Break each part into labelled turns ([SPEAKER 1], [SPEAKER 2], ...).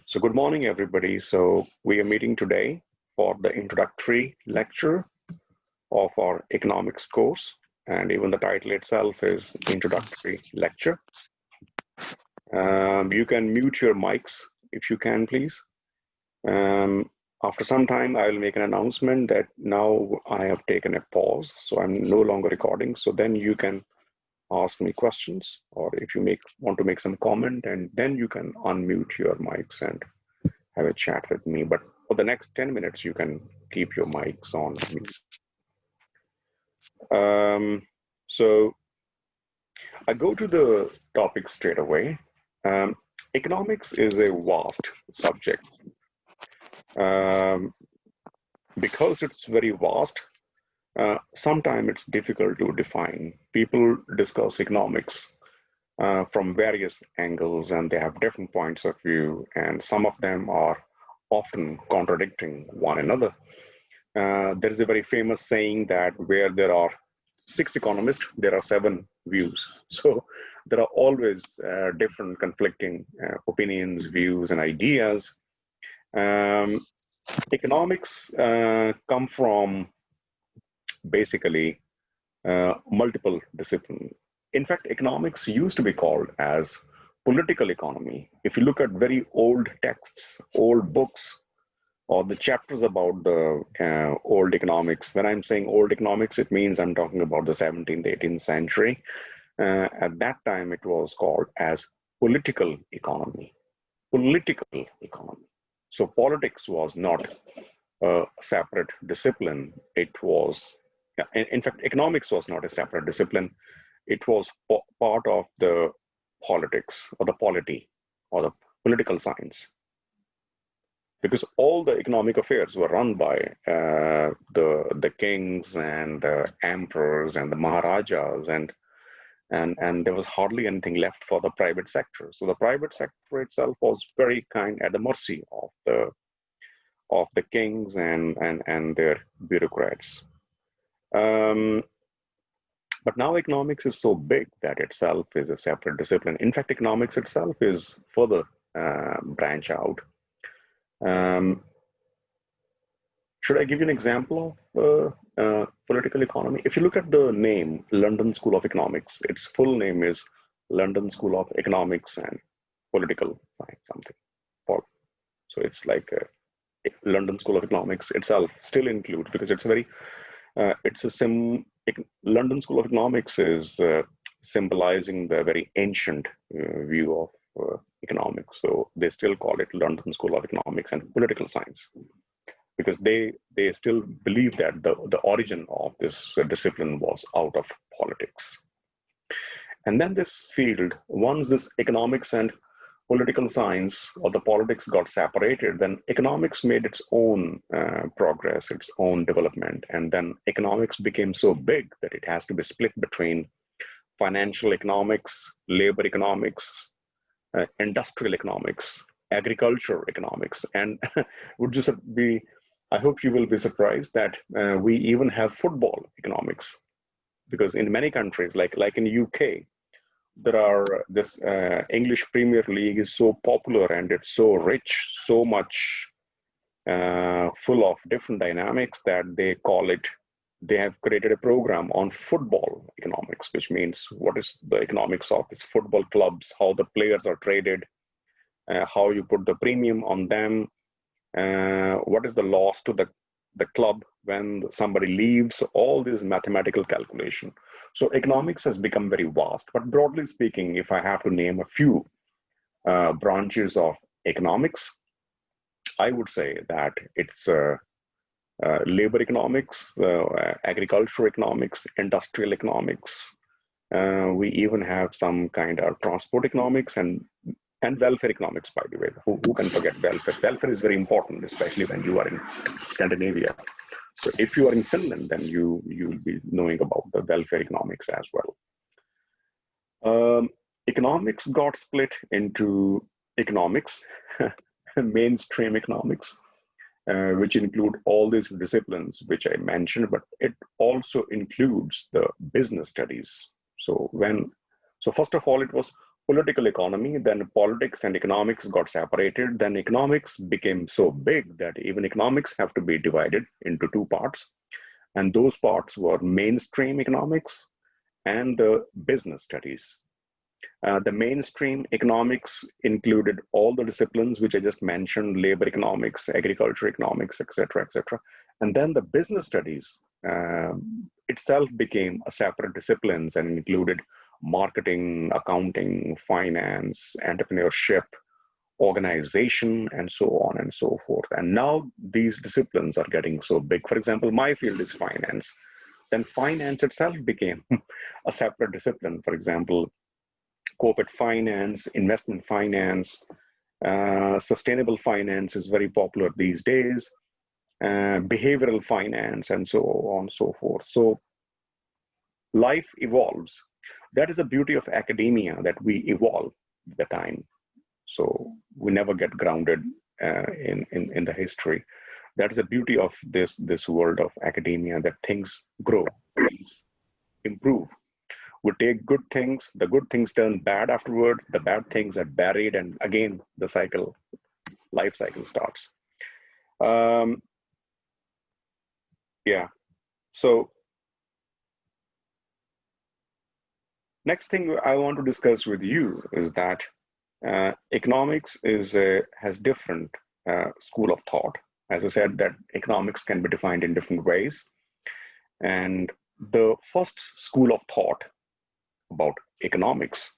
[SPEAKER 1] So good morning, everybody. So we are meeting today for the introductory lecture of our economics course, and even the title itself is introductory lecture. You can mute your mics if you can, please. After some time, I will make an announcement that now I have taken a pause, so I'm no longer recording. So then you can ask me questions, or if you want to make some comment, and then you can unmute your mics and have a chat with me. But for the next 10 minutes, you can keep your mics on mute. So I go to the topic straight away. Economics is a vast subject. Because it's very vast, sometimes it's difficult to define. People discuss economics from various angles, and they have different points of view, and some of them are often contradicting one another. There is a very famous saying that where there are 6 economists, there are 7 views. So there are always different conflicting opinions, views, and ideas. Economics come from basically multiple disciplines. In fact, economics used to be called as political economy. If you look at very old texts, old books, or the chapters about the old economics. When I'm saying old economics, it means I'm talking about the 17th, 18th century. At that time, it was called as political economy. Political economy. So politics was not a separate discipline. It was, in fact, economics was not a separate discipline. It was part of the politics or the polity or the political science. Because all the economic affairs were run by the kings and the emperors and the maharajas, and there was hardly anything left for the private sector. So the private sector itself was very kind at the mercy of the kings and their bureaucrats. But now economics is so big that itself is a separate discipline. In fact, economics itself is further branch out. Should I give you an example of political economy? If you look at the name, London School of Economics, its full name is London School of Economics and Political Science, something. So it's like London School of Economics itself still includes, because it's a very, London School of Economics is symbolizing the very ancient view of economics. So they still call it London School of Economics and Political Science, because they still believe that the origin of this discipline was out of politics. And then this field, once this economics and political science or the politics got separated, then economics made its own progress, its own development. And then economics became so big that it has to be split between financial economics, labor economics, industrial economics, agriculture economics. And would just be, I hope you will be surprised that we even have football economics, because in many countries, like in UK, there are this English Premier League is so popular and it's so rich, so much full of different dynamics that they have created a program on football economics, which means what is the economics of these football clubs, how the players are traded, how you put the premium on them, what is the loss to the club when somebody leaves, all this mathematical calculation. So economics has become very vast. But broadly speaking, if I have to name a few branches of economics, I would say that it's labor economics, agricultural economics, industrial economics. We even have some kind of transport economics and welfare economics, by the way. Who can forget welfare? Welfare is very important, especially when you are in Scandinavia. So if you are in Finland, then you'll be knowing about the welfare economics as well. Economics got split into economics, mainstream economics, which include all these disciplines which I mentioned, but it also includes the business studies. So first of all, it was political economy, then politics and economics got separated. Then economics became so big that even economics have to be divided into two parts. And those parts were mainstream economics and the business studies. The mainstream economics included all the disciplines which I just mentioned: labor economics, agriculture economics, etc., etc. And then the business studies itself became a separate disciplines and included marketing, accounting, finance, entrepreneurship, organization, and so on and so forth. And now these disciplines are getting so big. For example, my field is finance. Then finance itself became a separate discipline. For example, corporate finance, investment finance, sustainable finance is very popular these days, behavioral finance, and so on and so forth. So life evolves. That is the beauty of academia, that we evolve with the time. So we never get grounded in the history. That is the beauty of this world of academia, that things grow, things improve. We take good things, the good things turn bad afterwards, the bad things are buried, and again the cycle, life cycle starts. Yeah. So next thing I want to discuss with you is that economics has different school of thought. As I said, that economics can be defined in different ways. And the first school of thought about economics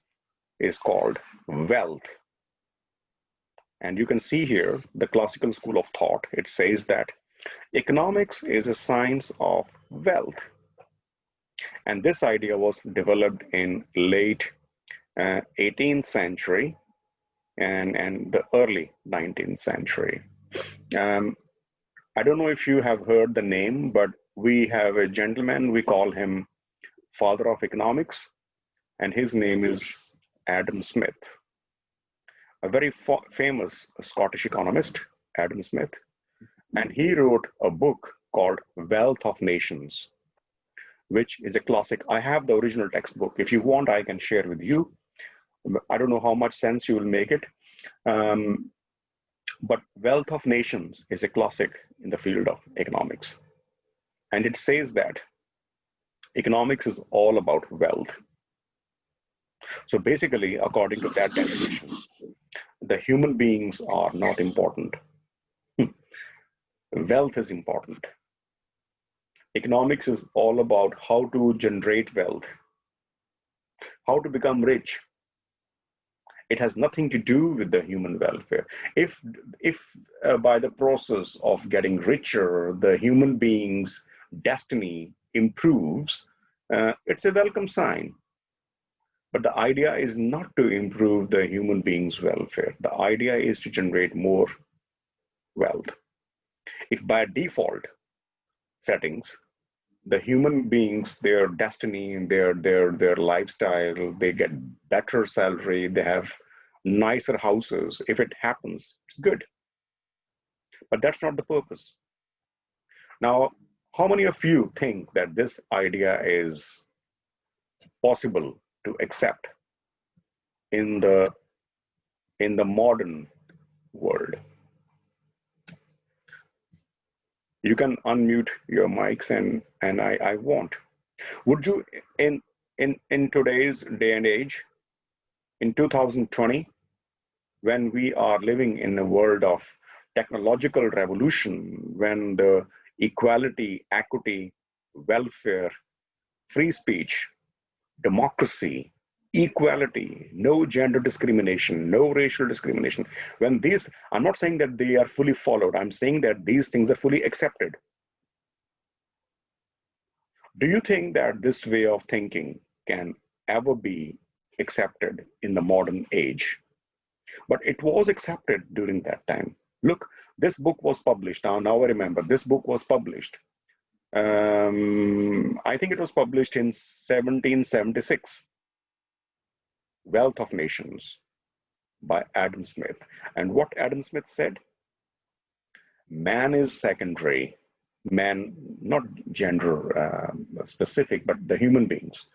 [SPEAKER 1] is called wealth. And you can see here the classical school of thought. It says that economics is a science of wealth. And this idea was developed in late 18th century and the early 19th century. I don't know if you have heard the name, but we have a gentleman, we call him father of economics, and his name is Adam Smith, a very famous Scottish economist, Adam Smith. And he wrote a book called Wealth of Nations, which is a classic. I have the original textbook. If you want, I can share with you. I don't know how much sense you will make it. But Wealth of Nations is a classic in the field of economics. And it says that economics is all about wealth. So basically, according to that definition, the human beings are not important. Wealth is important. Economics is all about how to generate wealth, how to become rich. It has nothing to do with the human welfare. If by the process of getting richer, the human being's destiny improves, it's a welcome sign. But the idea is not to improve the human being's welfare. The idea is to generate more wealth. If by default settings, the human beings, their destiny, their lifestyle, they get better salary, they have nicer houses, if it happens, it's good. But that's not the purpose. Now, how many of you think that this idea is possible to accept in the modern world? You can unmute your mics and I won't. Would you, in today's day and age, in 2020, when we are living in a world of technological revolution, when the equality, equity, welfare, free speech, democracy, equality, no gender discrimination, no racial discrimination, when these, I'm not saying that they are fully followed, I'm saying that these things are fully accepted. Do you think that this way of thinking can ever be accepted in the modern age? But it was accepted during that time. Look, this book was published. Now I remember, this book was published. I think it was published in 1776. Wealth of Nations by Adam Smith. And what Adam Smith said? Man is secondary. Man, not gender specific, but the human beings.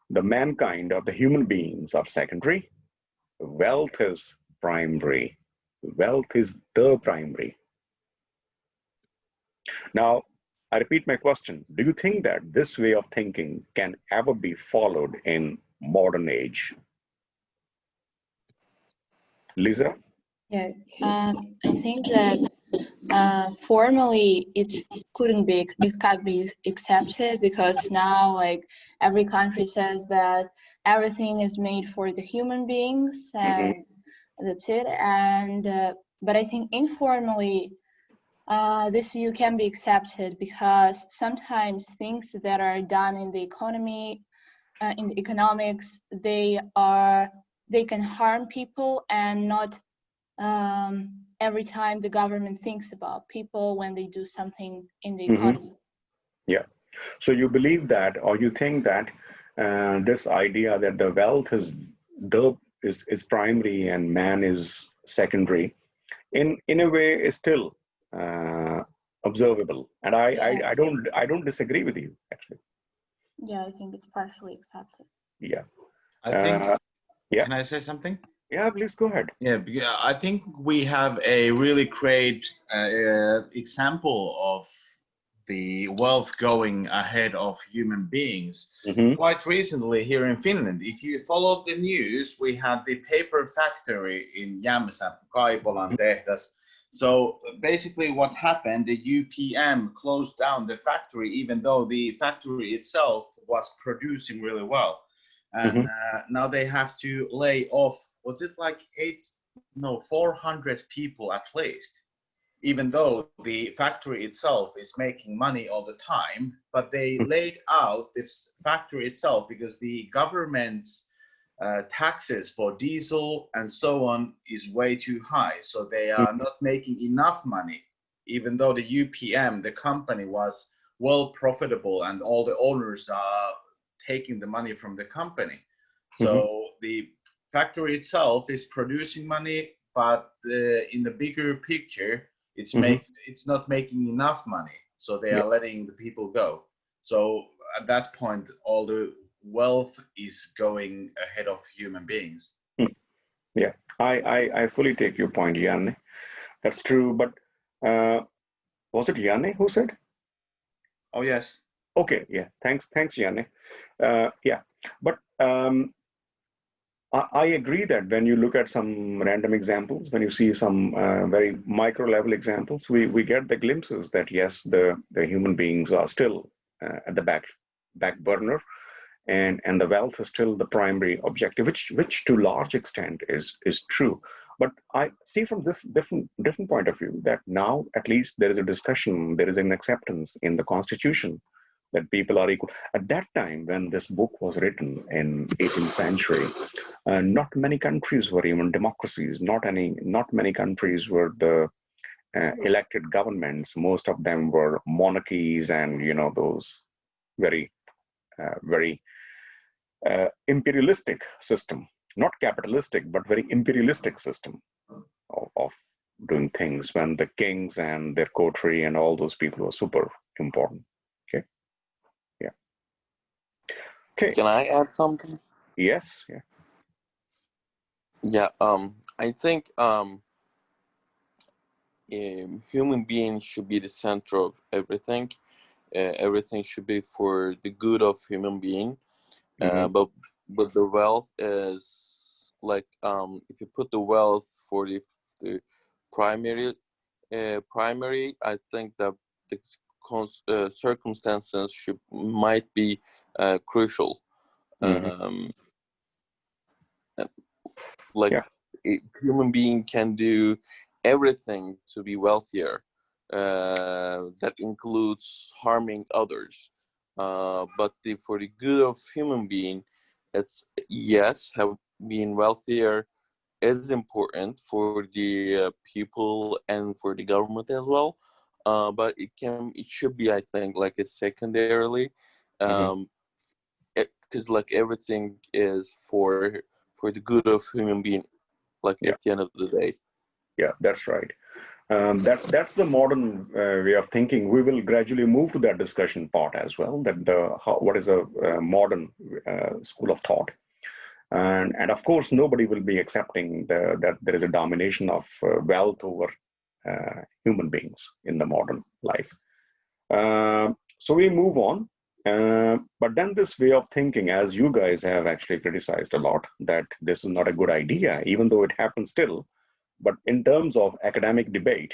[SPEAKER 1] The mankind or the human beings are secondary. wealth is primary. Wealth is the primary. Now, I repeat my question. Do you think that this way of thinking can ever be followed in modern age? Lisa?
[SPEAKER 2] Yeah, I think that formally it can't be accepted, because now like every country says that everything is made for the human beings, and that's it. And but I think informally this view can be accepted, because sometimes things that are done in the economy, in the economics, they can harm people, and not every time the government thinks about people when they do something in the economy.
[SPEAKER 1] Yeah. So you believe that, or you think that this idea that the wealth is primary and man is secondary, in a way, is still observable, and I don't disagree with you, actually.
[SPEAKER 2] Yeah, I think it's partially accepted.
[SPEAKER 1] Yeah.
[SPEAKER 3] I think.
[SPEAKER 1] Yeah.
[SPEAKER 3] Can I say something?
[SPEAKER 1] Yeah, please go ahead.
[SPEAKER 3] Yeah, I think we have a really great example of the wealth going ahead of human beings. Quite recently here in Finland, if you followed the news, we had the paper factory in Jämsä, Kaipolan tehdas. So basically what happened, the UPM closed down the factory, even though the factory itself was producing really well. And now they have to lay off, was it like 400 people at least, even though the factory itself is making money all the time. But they laid out this factory itself because the government's taxes for diesel and so on is way too high. So they are not making enough money, even though the UPM, the company, was well profitable and all the owners are taking the money from the company. So the factory itself is producing money, but in the bigger picture, it's not making enough money. So they are letting the people go. So at that point, all the wealth is going ahead of human beings.
[SPEAKER 1] Yeah, I fully take your point, Janne. That's true, but was it Janne who said?
[SPEAKER 3] Oh, yes.
[SPEAKER 1] Okay, yeah, thanks, Janne. Yeah, but I agree that when you look at some random examples, when you see some very micro level examples, we get the glimpses that yes, the human beings are still at the back burner, and the wealth is still the primary objective, which to large extent is true. But I see from this different point of view that now at least there is a discussion, there is an acceptance in the constitution that people are equal. At that time, when this book was written in 18th century, not many countries were even democracies. Not many countries were the elected governments. Most of them were monarchies, and those very imperialistic system, not capitalistic, but very imperialistic system of doing things, when the kings and their coterie and all those people were super important. Okay. Yeah. Okay.
[SPEAKER 4] Can I add something?
[SPEAKER 1] Yes. Yeah.
[SPEAKER 4] Yeah. I think human beings should be the center of everything. Everything should be for the good of human being. But the wealth is like if you put the wealth for the primary, I think that the circumstances might be crucial. Like a human being can do everything to be wealthier. That includes harming others. But for the good of human being, it's yes, being wealthier is important for the people and for the government as well. But it should be, I think, like a secondarily, because like everything is for the good of human being, like at the end of the day.
[SPEAKER 1] Yeah, that's right. That's the modern way of thinking. We will gradually move to that discussion part as well. That what is a modern school of thought. And of course, nobody will be accepting that there is a domination of wealth over human beings in the modern life. So we move on. But then this way of thinking, as you guys have actually criticized a lot, that this is not a good idea, even though it happens still. But in terms of academic debate,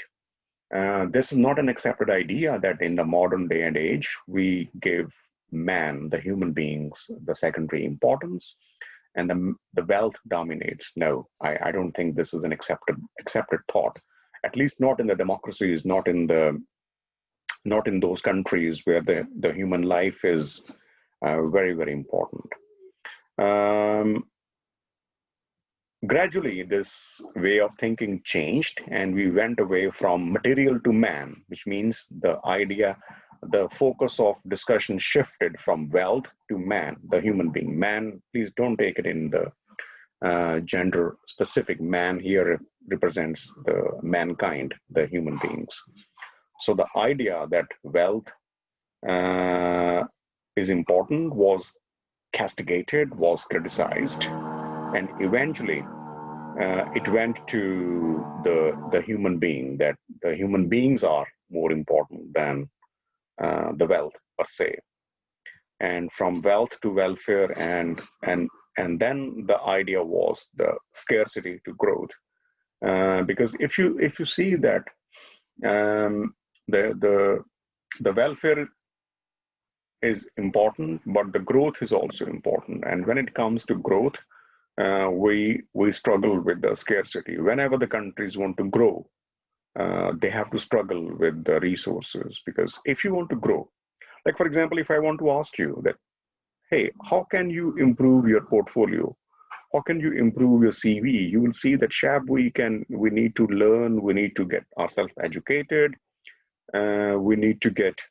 [SPEAKER 1] this is not an accepted idea that in the modern day and age, we give man, the human beings, the secondary importance, and the wealth dominates. No, I don't think this is an accepted thought, at least not in the democracies, not in those countries where the human life is very, very important. Gradually, this way of thinking changed, and we went away from material to man, which means the focus of discussion shifted from wealth to man, the human being. Man, please don't take it in the gender specific. Man here represents the mankind, the human beings. So the idea that wealth is important was castigated, was criticized, and eventually it went to the human being, that the human beings are more important than the wealth per se. And from wealth to welfare, and then the idea was the scarcity to growth, because if you see that the welfare is important, but the growth is also important. And when it comes to growth, we struggle with the scarcity. Whenever the countries want to grow, they have to struggle with the resources, because if you want to grow, like for example, if I want to ask you that, hey, how can you improve your portfolio? How can you improve your CV? You will see that, Shab, we need to learn, we need to get ourselves educated, we need to get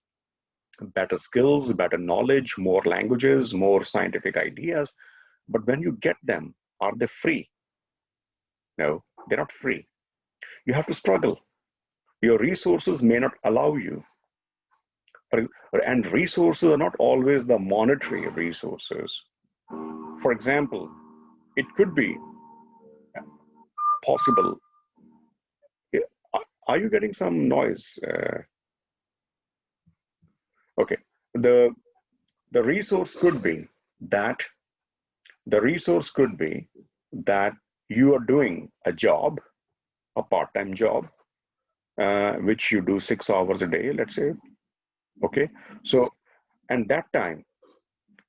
[SPEAKER 1] better skills, better knowledge, more languages, more scientific ideas. But when you get them, are they free? No, they're not free. You have to struggle. Your resources may not allow you. And resources are not always the monetary resources. For example, it could be possible. Are you getting some noise? Okay. The resource could be that you are doing a job, a part-time job, which you do 6 hours a day, let's say. Okay. So, and that time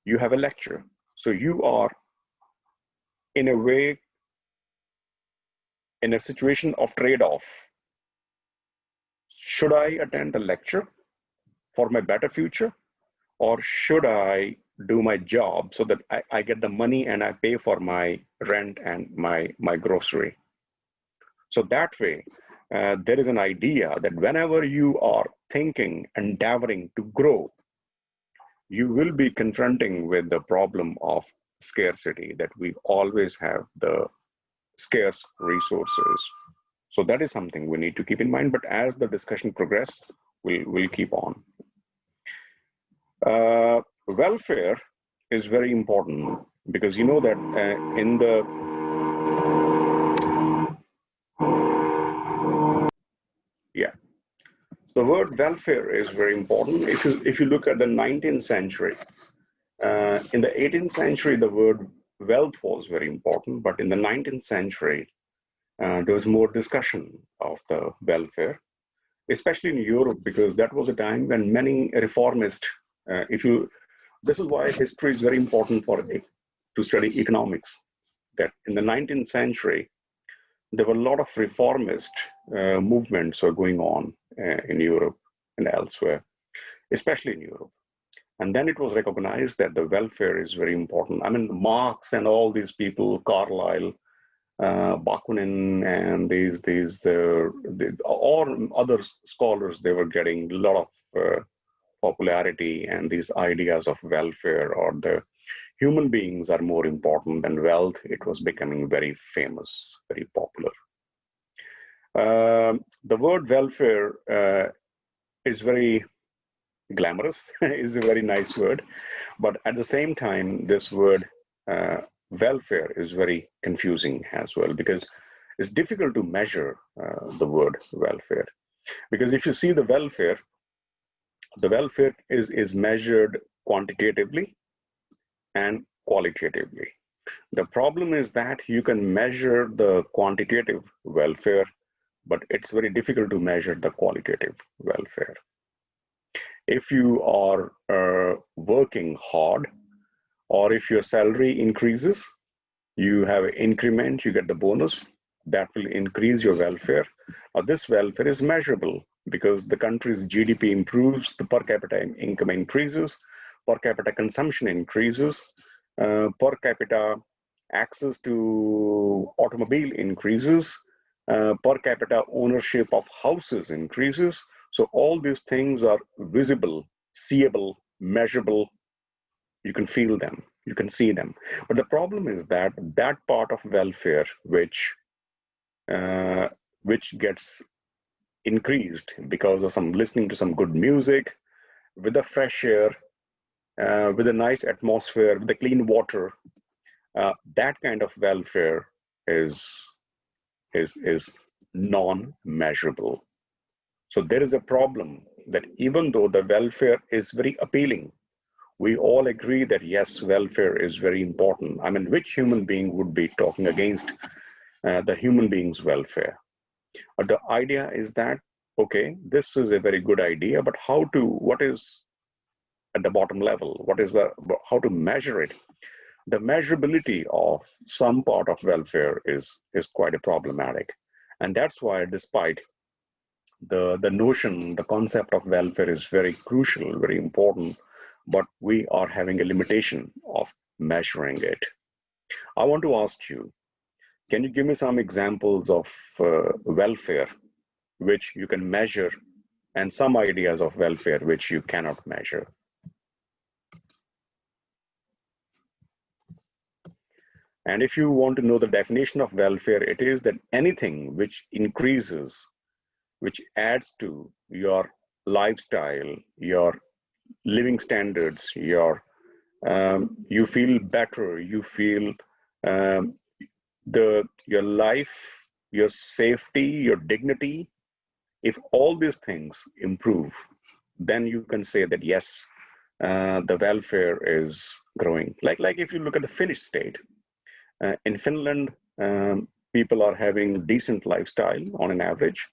[SPEAKER 1] you have a lecture. So you are in a way in a situation of trade-off. Should I attend the lecture for my better future, or should I do my job so that I get the money and I pay for my rent and my grocery? So that way, there is an idea that whenever you are thinking, endeavoring to grow, you will be confronting with the problem of scarcity, that we always have the scarce resources. So that is something we need to keep in mind. But as the discussion progresses, we'll keep on. Welfare is very important, because you know that in the the word welfare is very important. If you look at the 19th century, in the 18th century, the word wealth was very important, but in the 19th century, there was more discussion of the welfare, especially in Europe, because that was a time when many reformists, this is why history is very important to study economics, that in the 19th century, there were a lot of reformist movements were going on in Europe and elsewhere, especially in Europe. And then it was recognized that the welfare is very important. I mean, Marx and all these people, Carlyle, Bakunin, and or other scholars, they were getting a lot of popularity, and these ideas of welfare, or the human beings are more important than wealth. It was becoming very famous, very popular. The word welfare is very glamorous, is a very nice word, but at the same time, this word welfare is very confusing as well, because it's difficult to measure the word welfare. Because if you see the welfare is measured quantitatively and qualitatively. The problem is that you can measure the quantitative welfare, but it's very difficult to measure the qualitative welfare. If you are working hard, or if your salary increases, you have an increment, you get the bonus, that will increase your welfare. This welfare is measurable because the country's GDP improves, the per capita income increases, per capita consumption increases, per capita access to automobile increases, per capita ownership of houses increases. So all these things are visible, seeable, measurable. You can feel them, you can see them. But the problem is that that part of welfare which gets increased because of some listening to some good music, with the fresh air, with a nice atmosphere, with the clean water, that kind of welfare is non-measurable. So there is a problem that even though the welfare is very appealing, we all agree that yes, welfare is very important. I mean, which human being would be talking against the human being's welfare? But the idea is that, okay, this is a very good idea, but what is at the bottom level? How to measure it? The measurability of some part of welfare is quite a problematic. And that's why, despite the notion, the concept of welfare is very crucial, very important, but we are having a limitation of measuring it. I want to ask you, can you give me some examples of welfare which you can measure, and some ideas of welfare which you cannot measure? And if you want to know the definition of welfare, it is that anything which increases, which adds to your lifestyle, your living standards, you feel better, you feel your life, your safety, your dignity. If all these things improve, then you can say that yes, the welfare is growing. Like if you look at the Finnish state, in Finland, people are having decent lifestyle on an average.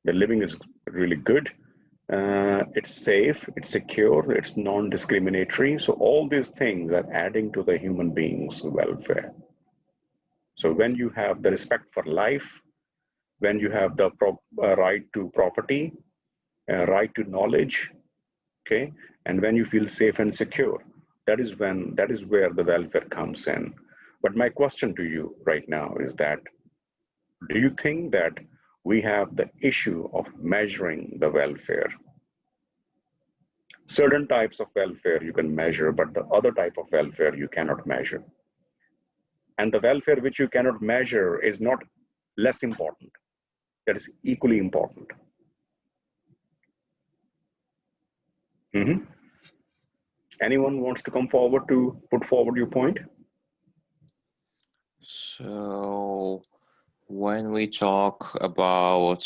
[SPEAKER 1] The living is really good. It's safe, it's secure, it's non-discriminatory. So all these things are adding to the human being's welfare. So when you have the respect for life, when you have the right to property, right to knowledge, okay, and when you feel safe and secure, that is where the welfare comes in. But my question to you right now is that, do you think that we have the issue of measuring the welfare? Certain types of welfare you can measure, but the other type of welfare you cannot measure. And the welfare which you cannot measure is not less important. That is equally important. Anyone wants to come forward to put forward your point?
[SPEAKER 5] So when we talk about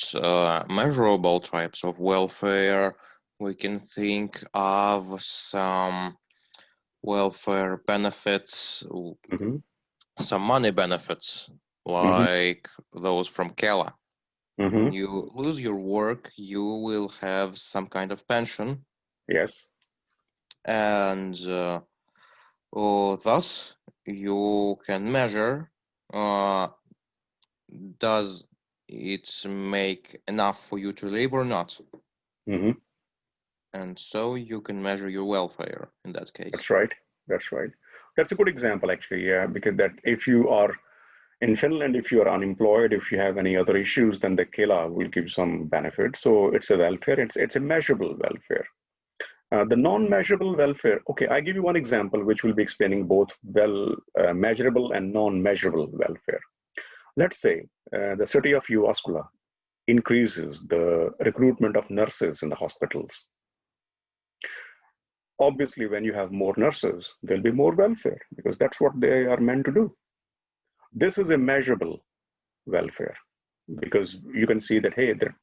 [SPEAKER 5] measurable types of welfare, we can think of some welfare benefits, some money benefits, like those from Kela. When you lose your work, you will have some kind of pension.
[SPEAKER 1] Yes.
[SPEAKER 5] And thus you can measure, does it make enough for you to live or not? And so you can measure your welfare in that case.
[SPEAKER 1] That's right. That's right. That's a good example, actually. Yeah, because that if you are in Finland, if you are unemployed, if you have any other issues, then the Kela will give some benefit. So it's a welfare. It's a measurable welfare. The non-measurable welfare. Okay, I give you one example which will be explaining both measurable and non-measurable welfare. Let's say the city of Jyväskylä increases the recruitment of nurses in the hospitals. Obviously, when you have more nurses, there'll be more welfare because that's what they are meant to do. This is a measurable welfare because you can see that, hey, there are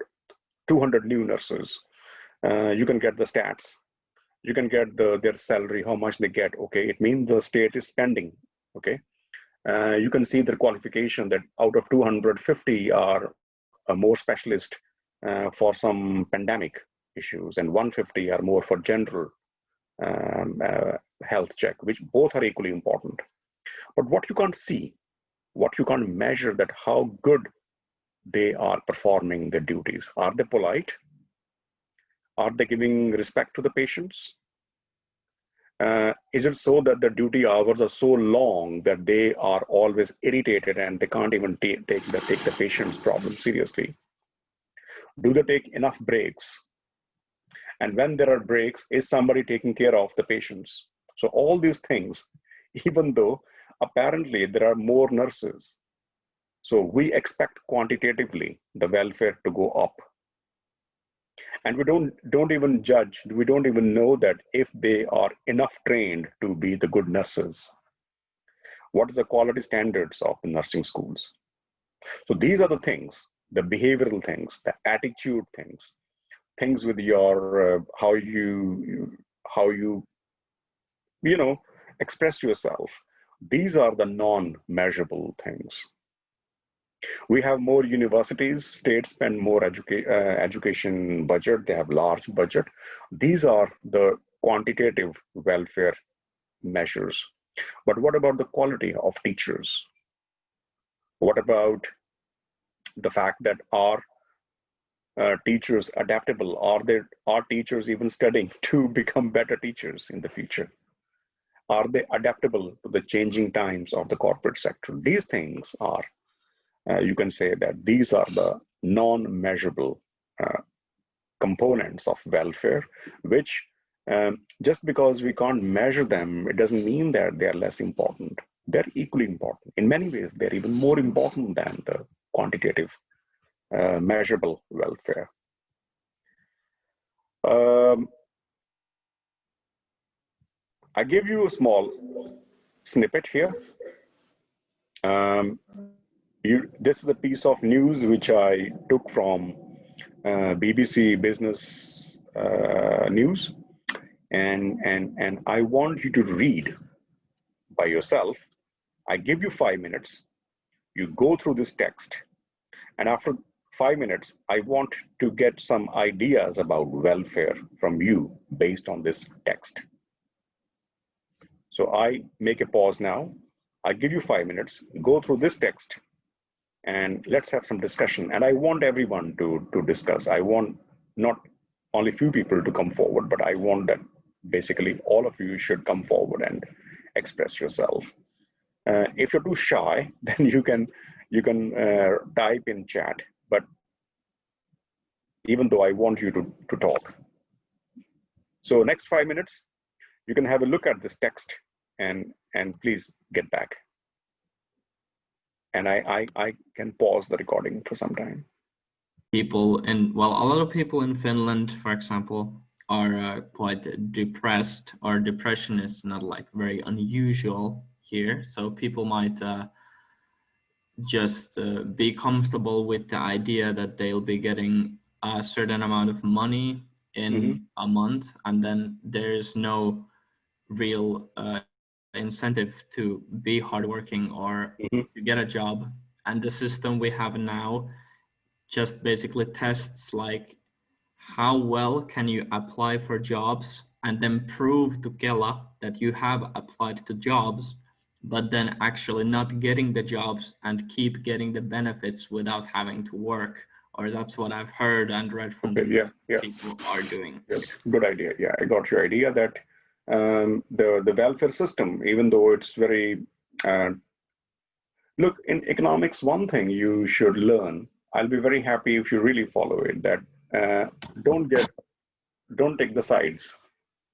[SPEAKER 1] 200 new nurses. You can get the stats. You can get their salary, how much they get. Okay, it means the state is spending. Okay, you can see their qualification that out of 250 are a more specialist for some pandemic issues, and 150 are more for general health check, which both are equally important. But what you can't see, what you can't measure, that how good they are performing their duties. Are they polite? Are they giving respect to the patients? Is it so that the duty hours are so long that they are always irritated and they can't even take the patient's problem seriously? Do they take enough breaks? And when there are breaks, is somebody taking care of the patients? So all these things, even though apparently there are more nurses, so we expect quantitatively the welfare to go up. And we don't even judge, we don't even know that if they are enough trained to be the good nurses. What is the quality standards of the nursing schools? So these are the things, the behavioral things, the attitude things with your how you express yourself. These are the non-measurable things. We have more universities, states spend more education budget, they have large budget. These are the quantitative welfare measures. But what about the quality of teachers? What about the fact that are teachers adaptable? Are teachers even studying to become better teachers in the future? Are they adaptable to the changing times of the corporate sector? These things are, you can say that these are the non-measurable components of welfare, which just because we can't measure them, it doesn't mean that they are less important. They're equally important. In many ways, they're even more important than the quantitative measurable welfare. I give you a small snippet here. This is a piece of news which I took from BBC Business News, and I want you to read by yourself. I give you 5 minutes. You go through this text, and after 5 minutes, I want to get some ideas about welfare from you based on this text. So I make a pause now. I give you 5 minutes, go through this text, and let's have some discussion. And I want everyone to discuss. I want not only few people to come forward, but I want that basically all of you should come forward and express yourself. If you're too shy, then you can type in chat, but even though I want you to talk. So next 5 minutes, you can have a look at this text and please get back. And I can pause the recording for some time.
[SPEAKER 6] People a lot of people in Finland, for example, are quite depressed, or depression is not like very unusual here. So people might just be comfortable with the idea that they'll be getting a certain amount of money in a month, and then there's no real incentive to be hardworking or to get a job. And the system we have now just basically tests like how well can you apply for jobs and then prove to Kela that you have applied to jobs, but then actually not getting the jobs and keep getting the benefits without having to work. Or that's what I've heard and read from people are doing.
[SPEAKER 1] Yes, good idea. Yeah, I got your idea that the welfare system, even though it's very, look, in economics, one thing you should learn, I'll be very happy if you really follow it, that don't take the sides.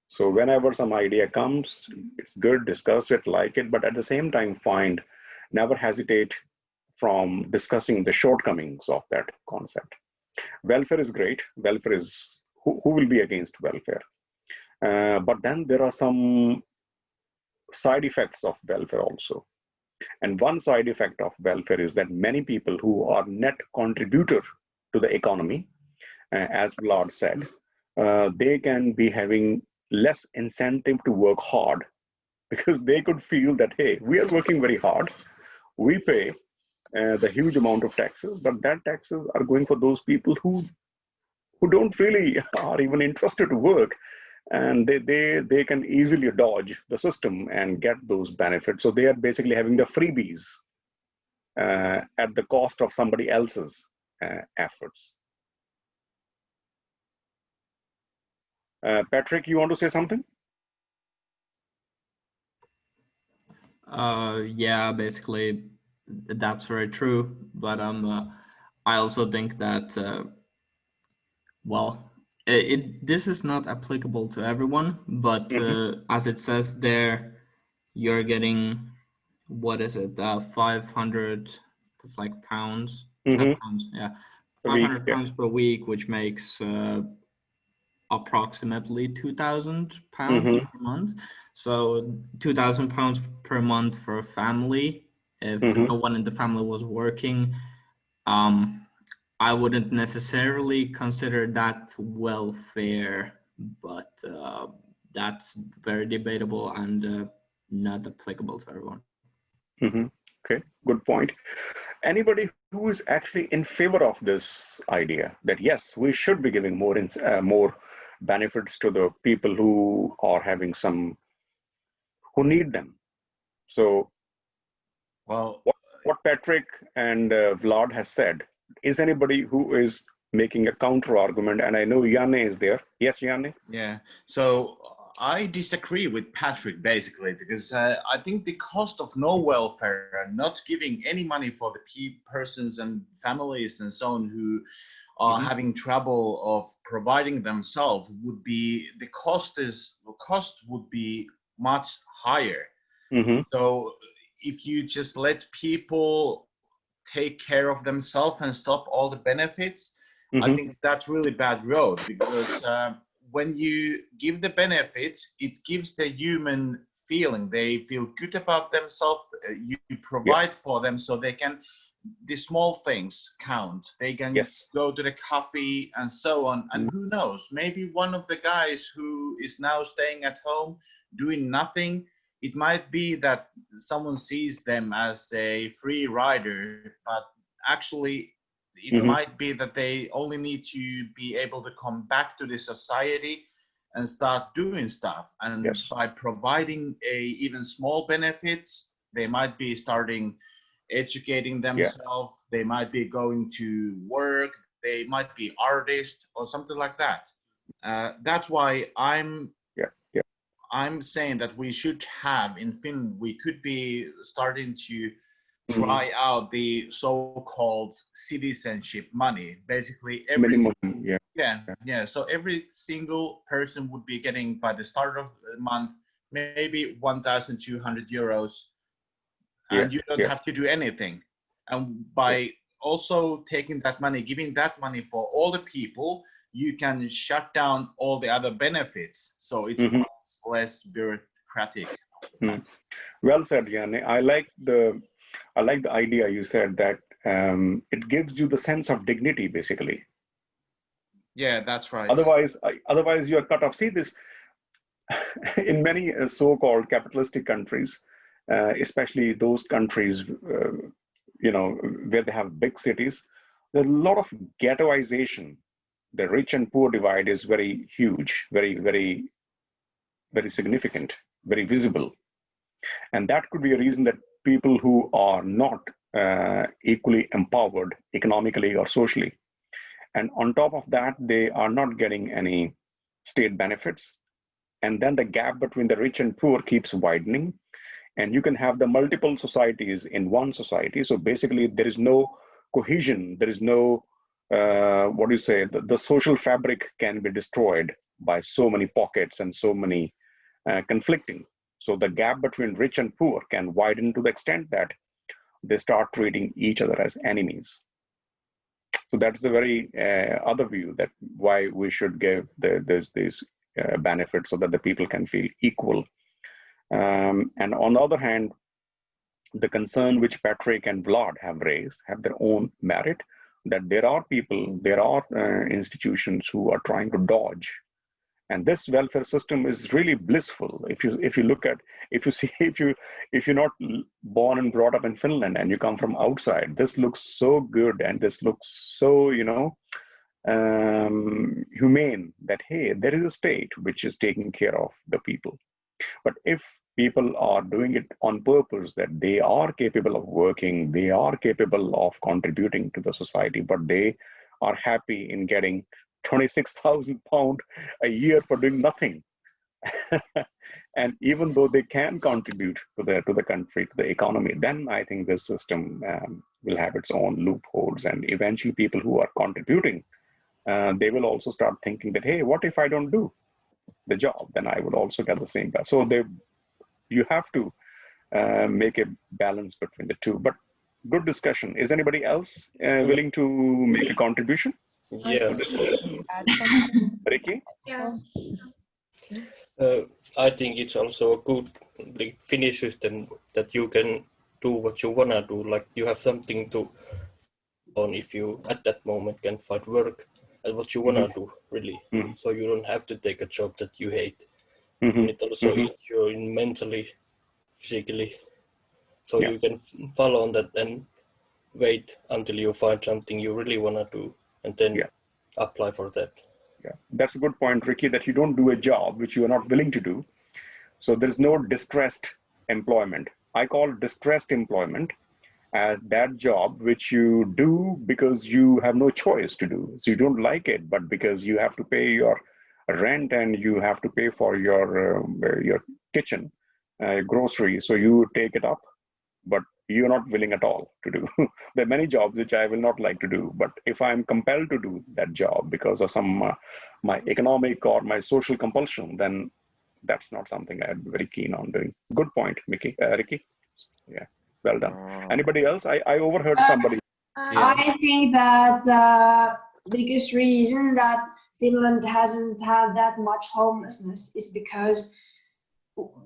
[SPEAKER 1] So whenever some idea comes, it's good, discuss it, like it, but at the same time never hesitate from discussing the shortcomings of that concept. Welfare is great. Welfare is, who will be against welfare? But then there are some side effects of welfare also. And one side effect of welfare is that many people who are net contributor to the economy, as Vlad said, they can be having less incentive to work hard because they could feel that, hey, we are working very hard. We pay the huge amount of taxes, but that taxes are going for those people who don't really are even interested to work, and they can easily dodge the system and get those benefits. So they are basically having the freebies at the cost of somebody else's efforts. Patrick, you want to say something?
[SPEAKER 6] Yeah, basically that's very true. But I also think that well, this is not applicable to everyone, but as it says there, you're getting, what is it? 500. It's like pounds. Is that pounds? Yeah,
[SPEAKER 1] A week,
[SPEAKER 6] 500
[SPEAKER 1] yeah.
[SPEAKER 6] pounds per week, which makes approximately 2,000 pounds per month. So 2,000 pounds per month for a family. If no one in the family was working, I wouldn't necessarily consider that welfare, but that's very debatable and not applicable to everyone.
[SPEAKER 1] Okay, good point. Anybody who is actually in favor of this idea that yes, we should be giving more benefits to the people who are having some, who need them. So,
[SPEAKER 3] Well,
[SPEAKER 1] what Patrick and Vlad has said, is anybody who is making a counter argument? And I know Yanne is there. Yes, Yanne?
[SPEAKER 3] yeah. So I disagree with Patrick basically because I think the cost of no welfare and not giving any money for the persons and families and so on who are having trouble of providing themselves would be, the cost would be much higher. So if you just let people take care of themselves and stop all the benefits, I think that's really bad road, because when you give the benefits, it gives the human feeling. They feel good about themselves. You provide for them so they can, the small things count. They can go to the coffee and so on. And who knows, maybe one of the guys who is now staying at home doing nothing, it might be that someone sees them as a free rider, but actually it might be that they only need to be able to come back to the society and start doing stuff. And by providing even small benefits, they might be starting educating themselves. They might be going to work. They might be artists or something like that. That's why I'm saying that we should have in Finland, we could be starting to try out the so-called citizenship money. Basically, so every single person would be getting, by the start of the month, maybe 1,200 euros, and you don't have to do anything. And by also taking that money, giving that money for all the people, you can shut down all the other benefits. So it's much less bureaucratic.
[SPEAKER 1] Well said, Yanne. I like the idea you said that it gives you the sense of dignity, basically.
[SPEAKER 3] Yeah, that's right.
[SPEAKER 1] Otherwise you are cut off. See this in many so-called capitalistic countries, especially those countries, where they have big cities. There's a lot of ghettoization. The rich and poor divide is very huge, very, very, very significant, very visible. And that could be a reason that people who are not equally empowered economically or socially, and on top of that, they are not getting any state benefits. And then the gap between the rich and poor keeps widening. And you can have the multiple societies in one society. So basically, there is no cohesion. There is no, the social fabric can be destroyed by so many pockets and so many conflicting. So the gap between rich and poor can widen to the extent that they start treating each other as enemies. So that's the very other view, that why we should give this benefit so that the people can feel equal. And on the other hand, the concern which Patrick and Vlad have raised have their own merit, that there are people, there are institutions who are trying to dodge. And this welfare system is really blissful. If you look at, if you see, if you're not born and brought up in Finland and you come from outside, this looks so good and this looks so, humane, that hey, there is a state which is taking care of the people. But if people are doing it on purpose, that they are capable of working, they are capable of contributing to the society, but they are happy in getting £26,000 a year for doing nothing. And even though they can contribute to the country, to the economy, then I think this system will have its own loopholes. And eventually people who are contributing, they will also start thinking that, hey, what if I don't do the job? Then I would also get the same back. So you have to make a balance between the two. But good discussion. Is anybody else willing to make a contribution?
[SPEAKER 7] Yeah.
[SPEAKER 1] Ricky?
[SPEAKER 2] Yeah.
[SPEAKER 7] I think it's also a good Finnish system that you can do what you wanna do. Like you have something to on if you at that moment can find work at what you wanna do really. So you don't have to take a job that you hate. And it also eats you in mentally, physically. So you can follow on that and wait until you find something you really wanna do and then apply for that.
[SPEAKER 1] Yeah, that's a good point, Ricky, that you don't do a job which you are not willing to do. So there's no distressed employment. I call distressed employment as that job which you do because you have no choice to do. So you don't like it, but because you have to pay your rent and you have to pay for your kitchen, groceries, so you take it up, but you're not willing at all to do. There are many jobs which I will not like to do, but if I'm compelled to do that job because of some my economic or my social compulsion, then that's not something I'm very keen on doing. Good point, Ricky. Yeah, well done. Anybody else? I overheard somebody.
[SPEAKER 8] I think that the biggest reason that Finland hasn't had that much homelessness is because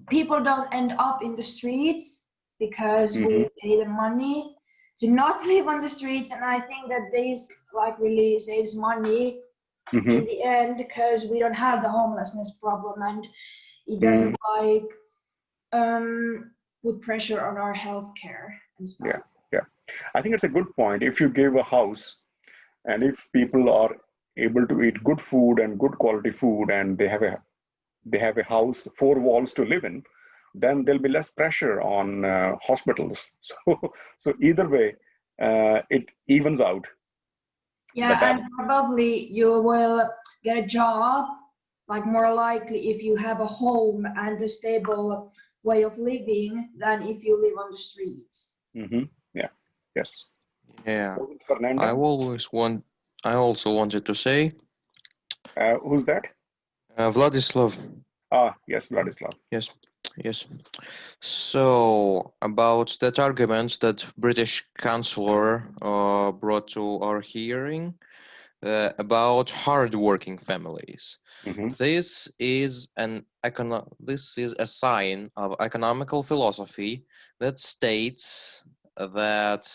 [SPEAKER 8] people don't end up in the streets because we pay the money to not live on the streets, and I think that this really saves money in the end because we don't have the homelessness problem, and it doesn't put pressure on our healthcare and stuff.
[SPEAKER 1] Yeah. I think it's a good point. If you give a house and if people are able to eat good food and good quality food and they have a house, 4 walls to live in, then there'll be less pressure on hospitals. So either way, it evens out.
[SPEAKER 8] Yeah, and probably you will get a job, more likely if you have a home and a stable way of living than if you live on the streets.
[SPEAKER 1] Yeah. Yes.
[SPEAKER 5] Yeah. I also wanted to say.
[SPEAKER 1] Who's that?
[SPEAKER 5] Vladislav.
[SPEAKER 1] Yes, Vladislav.
[SPEAKER 5] Yes. So about that argument that British Chancellor brought to our hearing about hardworking families. This is a sign of economical philosophy that states that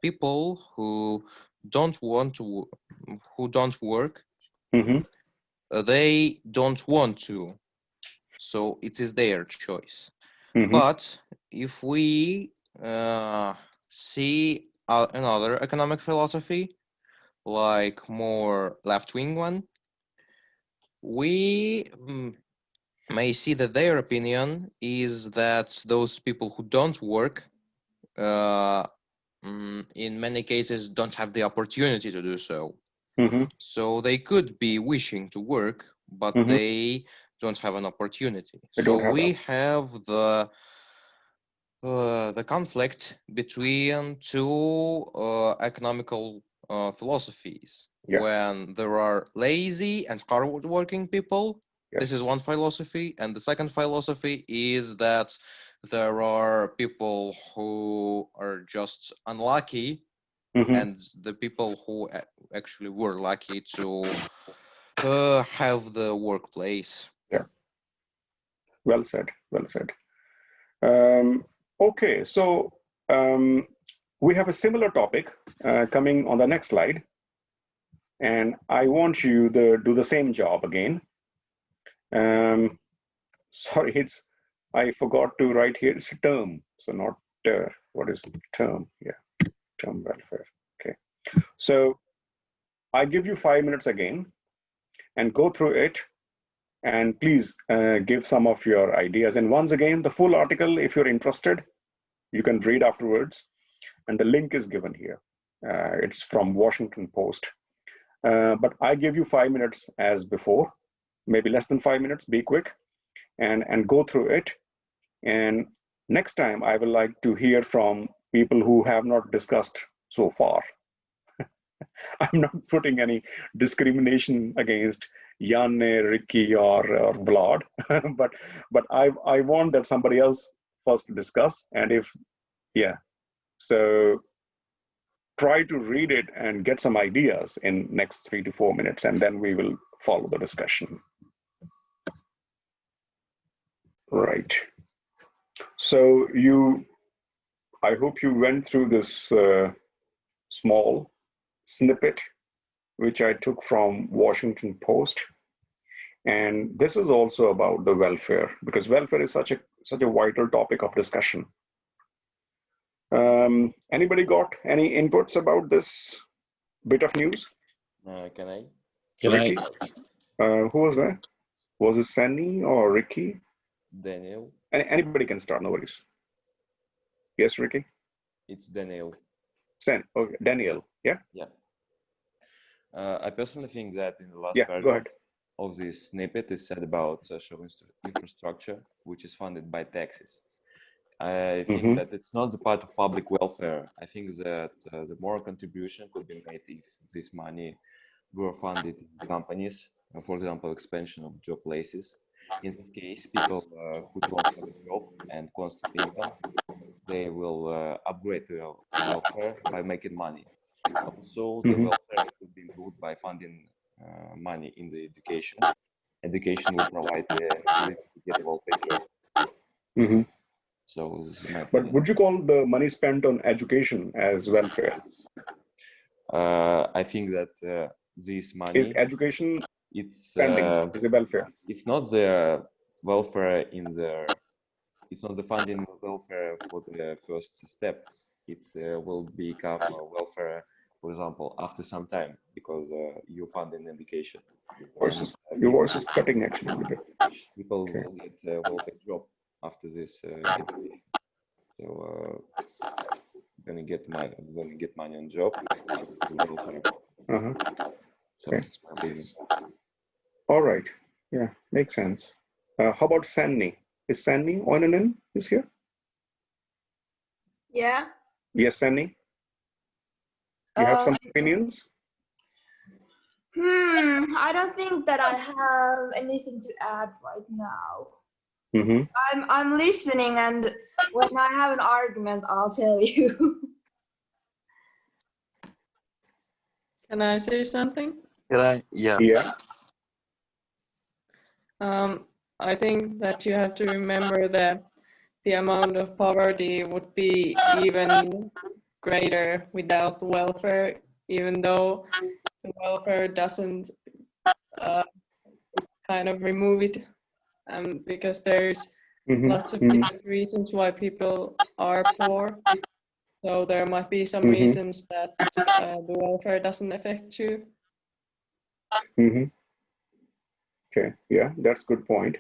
[SPEAKER 5] people who don't work, they don't want to. So it is their choice. But if we see another economic philosophy, like more left-wing one, we may see that their opinion is that those people who don't work, in many cases, don't have the opportunity to do so. So they could be wishing to work, but they don't have an opportunity. So we have the conflict between two economical philosophies. When there are lazy and hardworking people, this is one philosophy, and the second philosophy is that there are people who are just unlucky, and the people who actually were lucky to have the workplace.
[SPEAKER 1] Yeah. Well said. Well said. Okay, so we have a similar topic coming on the next slide, and I want you to do the same job again. Sorry, I forgot to write here. It's a term, so not what is term? Yeah, term welfare. Okay, so I give you 5 minutes again, and go through it, and please give some of your ideas. And once again, the full article, if you're interested, you can read afterwards, and the link is given here. It's from Washington Post. But I give you 5 minutes as before, maybe less than 5 minutes, be quick, and go through it. And next time, I would like to hear from people who have not discussed so far. I'm not putting any discrimination against Janne, Ricky, or Vlad, but I want that somebody else first discuss. And if, yeah, so try to read it and get some ideas in next 3 to 4 minutes, and then we will follow the discussion. Right. So I hope you went through this small snippet, which I took from Washington Post. And this is also about the welfare, because welfare is such a vital topic of discussion. Anybody got any inputs about this bit of news?
[SPEAKER 4] Can I?
[SPEAKER 1] Ricky? Who was that? Was it Sandy or Ricky?
[SPEAKER 4] Daniel.
[SPEAKER 1] Anybody can start, no worries. Yes, Ricky?
[SPEAKER 4] It's Daniel.
[SPEAKER 1] Okay, Daniel, yeah?
[SPEAKER 4] Yeah. I personally think that in the last
[SPEAKER 1] go
[SPEAKER 4] paragraph
[SPEAKER 1] ahead.
[SPEAKER 4] of this snippet is said about social infrastructure, which is funded by taxes. I think that it's not the part of public welfare. I think that the more contribution could be made if this money were funded in companies, for example, expansion of job places. In this case, people who don't have a job and constant income, they will upgrade their welfare by making money. Also, the welfare could be improved by funding money in the education. Education will provide the ability to get a well-paid job. So this is my opinion.
[SPEAKER 1] But would you call the money spent on education as welfare?
[SPEAKER 4] I think that this money
[SPEAKER 1] is education.
[SPEAKER 4] It's
[SPEAKER 1] is a welfare.
[SPEAKER 4] It's not the welfare it's not the funding welfare for the first step. It will become welfare, for example, after some time, because you fund an education.
[SPEAKER 1] Your voice is cutting actually.
[SPEAKER 4] People will get a well-paid job after this education. So when you get money on job, it's welfare. So that's my opinion.
[SPEAKER 1] All right. Yeah, makes sense. How about Sandy? Is Sandy Oinanen is here?
[SPEAKER 8] Yeah.
[SPEAKER 1] Yes, Sandy. You have some opinions?
[SPEAKER 8] I don't think that I have anything to add right now. I'm listening, and when I have an argument, I'll tell you.
[SPEAKER 9] Can I say something?
[SPEAKER 4] Can I? Yeah.
[SPEAKER 1] Yeah.
[SPEAKER 9] I think that you have to remember that the amount of poverty would be even greater without welfare, even though the welfare doesn't kind of remove it, because there's lots of different reasons why people are poor. So there might be some reasons that the welfare doesn't affect you.
[SPEAKER 1] Okay, yeah, that's a good point.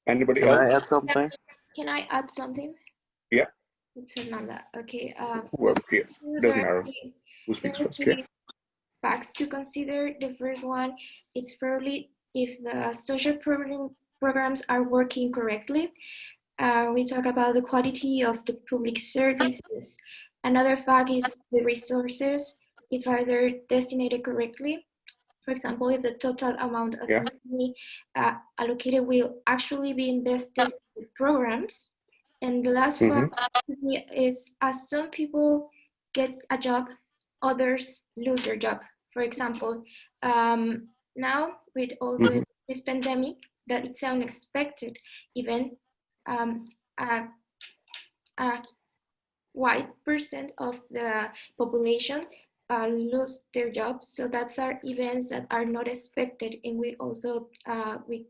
[SPEAKER 1] Anybody
[SPEAKER 4] else?
[SPEAKER 1] Can
[SPEAKER 4] I add something?
[SPEAKER 10] Can I add something?
[SPEAKER 1] Yeah.
[SPEAKER 10] It's Fernanda. Okay.
[SPEAKER 1] Whoever, yeah. Doesn't matter who speaks first. Yeah.
[SPEAKER 10] Facts to consider. The first one, it's probably if the social programs are working correctly. We talk about the quality of the public services. Another fact is the resources, if they're designated correctly. For example, if the total amount of money allocated will actually be invested in programs. And the last fact is, as some people get a job, others lose their job. For example, now with all this pandemic, that it's unexpected, even a white percent of the population lose their jobs. So that's our events that are not expected, and we also we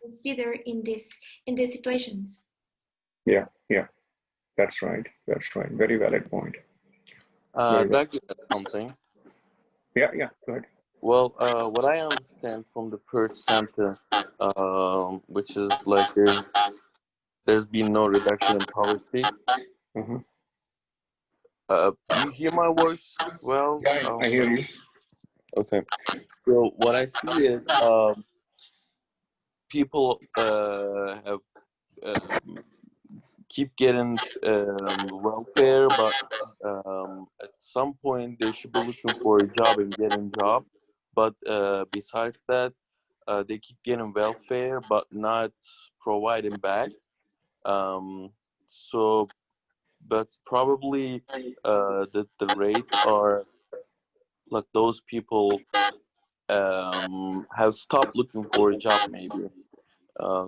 [SPEAKER 10] consider in these situations.
[SPEAKER 1] Yeah, yeah, that's right. That's right. Very valid point.
[SPEAKER 4] I'd like to add something.
[SPEAKER 1] Yeah, yeah, go ahead.
[SPEAKER 4] Well, what I understand from the first sentence, which is like there's been no reduction in poverty. Do you hear my voice well?
[SPEAKER 1] Yeah, I hear you.
[SPEAKER 4] Okay. So what I see is people have keep getting welfare, but at some point they should be looking for a job and getting a job. But besides that, they keep getting welfare but not providing back. So, but probably the rate are like those people have stopped looking for a job. Maybe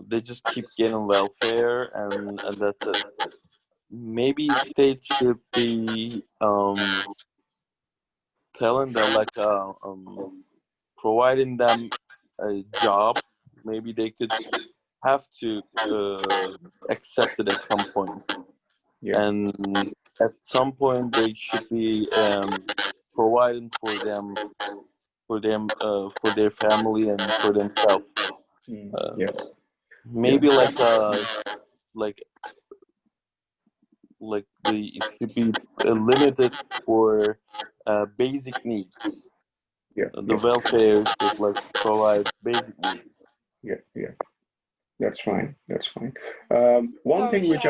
[SPEAKER 4] they just keep getting welfare and that's it. Maybe state should be telling them like providing them a job. Maybe they could have to accept it at some point.
[SPEAKER 1] Yeah.
[SPEAKER 4] And at some point they should be providing for them for their family and for themselves.
[SPEAKER 1] Yeah.
[SPEAKER 4] Maybe like it should be limited for basic needs.
[SPEAKER 1] Yeah.
[SPEAKER 4] The welfare should like provide basic needs.
[SPEAKER 1] Yeah, yeah. That's fine. That's fine. One thing which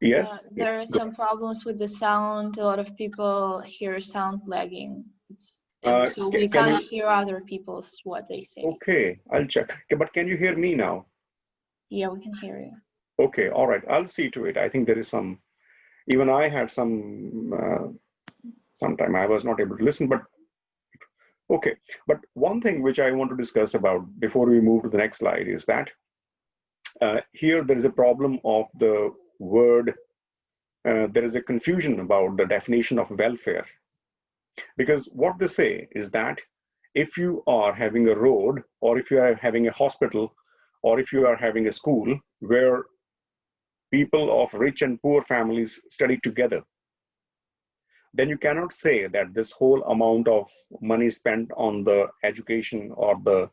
[SPEAKER 1] yes.
[SPEAKER 2] There are some problems with the sound. A lot of people hear sound lagging. So we can't hear other people's what they say.
[SPEAKER 1] Okay, I'll check. Okay, but can you hear me now?
[SPEAKER 2] Yeah, we can hear you.
[SPEAKER 1] Okay, all right. I'll see to it. I think there is some. Even I had some. Sometime I was not able to listen, but okay. But one thing which I want to discuss about before we move to the next slide is that here there is a problem of the word. There is a confusion about the definition of welfare, because what they say is that if you are having a road, or if you are having a hospital, or if you are having a school where people of rich and poor families study together, then you cannot say that this whole amount of money spent on the education or the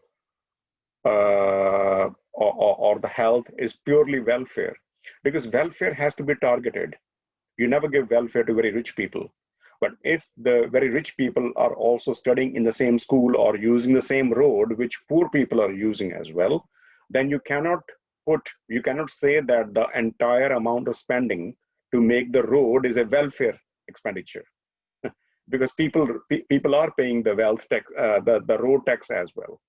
[SPEAKER 1] or the health is purely welfare, because welfare has to be targeted. You never give welfare to very rich people. But if the very rich people are also studying in the same school or using the same road, which poor people are using as well, then you cannot say that the entire amount of spending to make the road is a welfare expenditure, because people are paying the wealth tax, the road tax as well.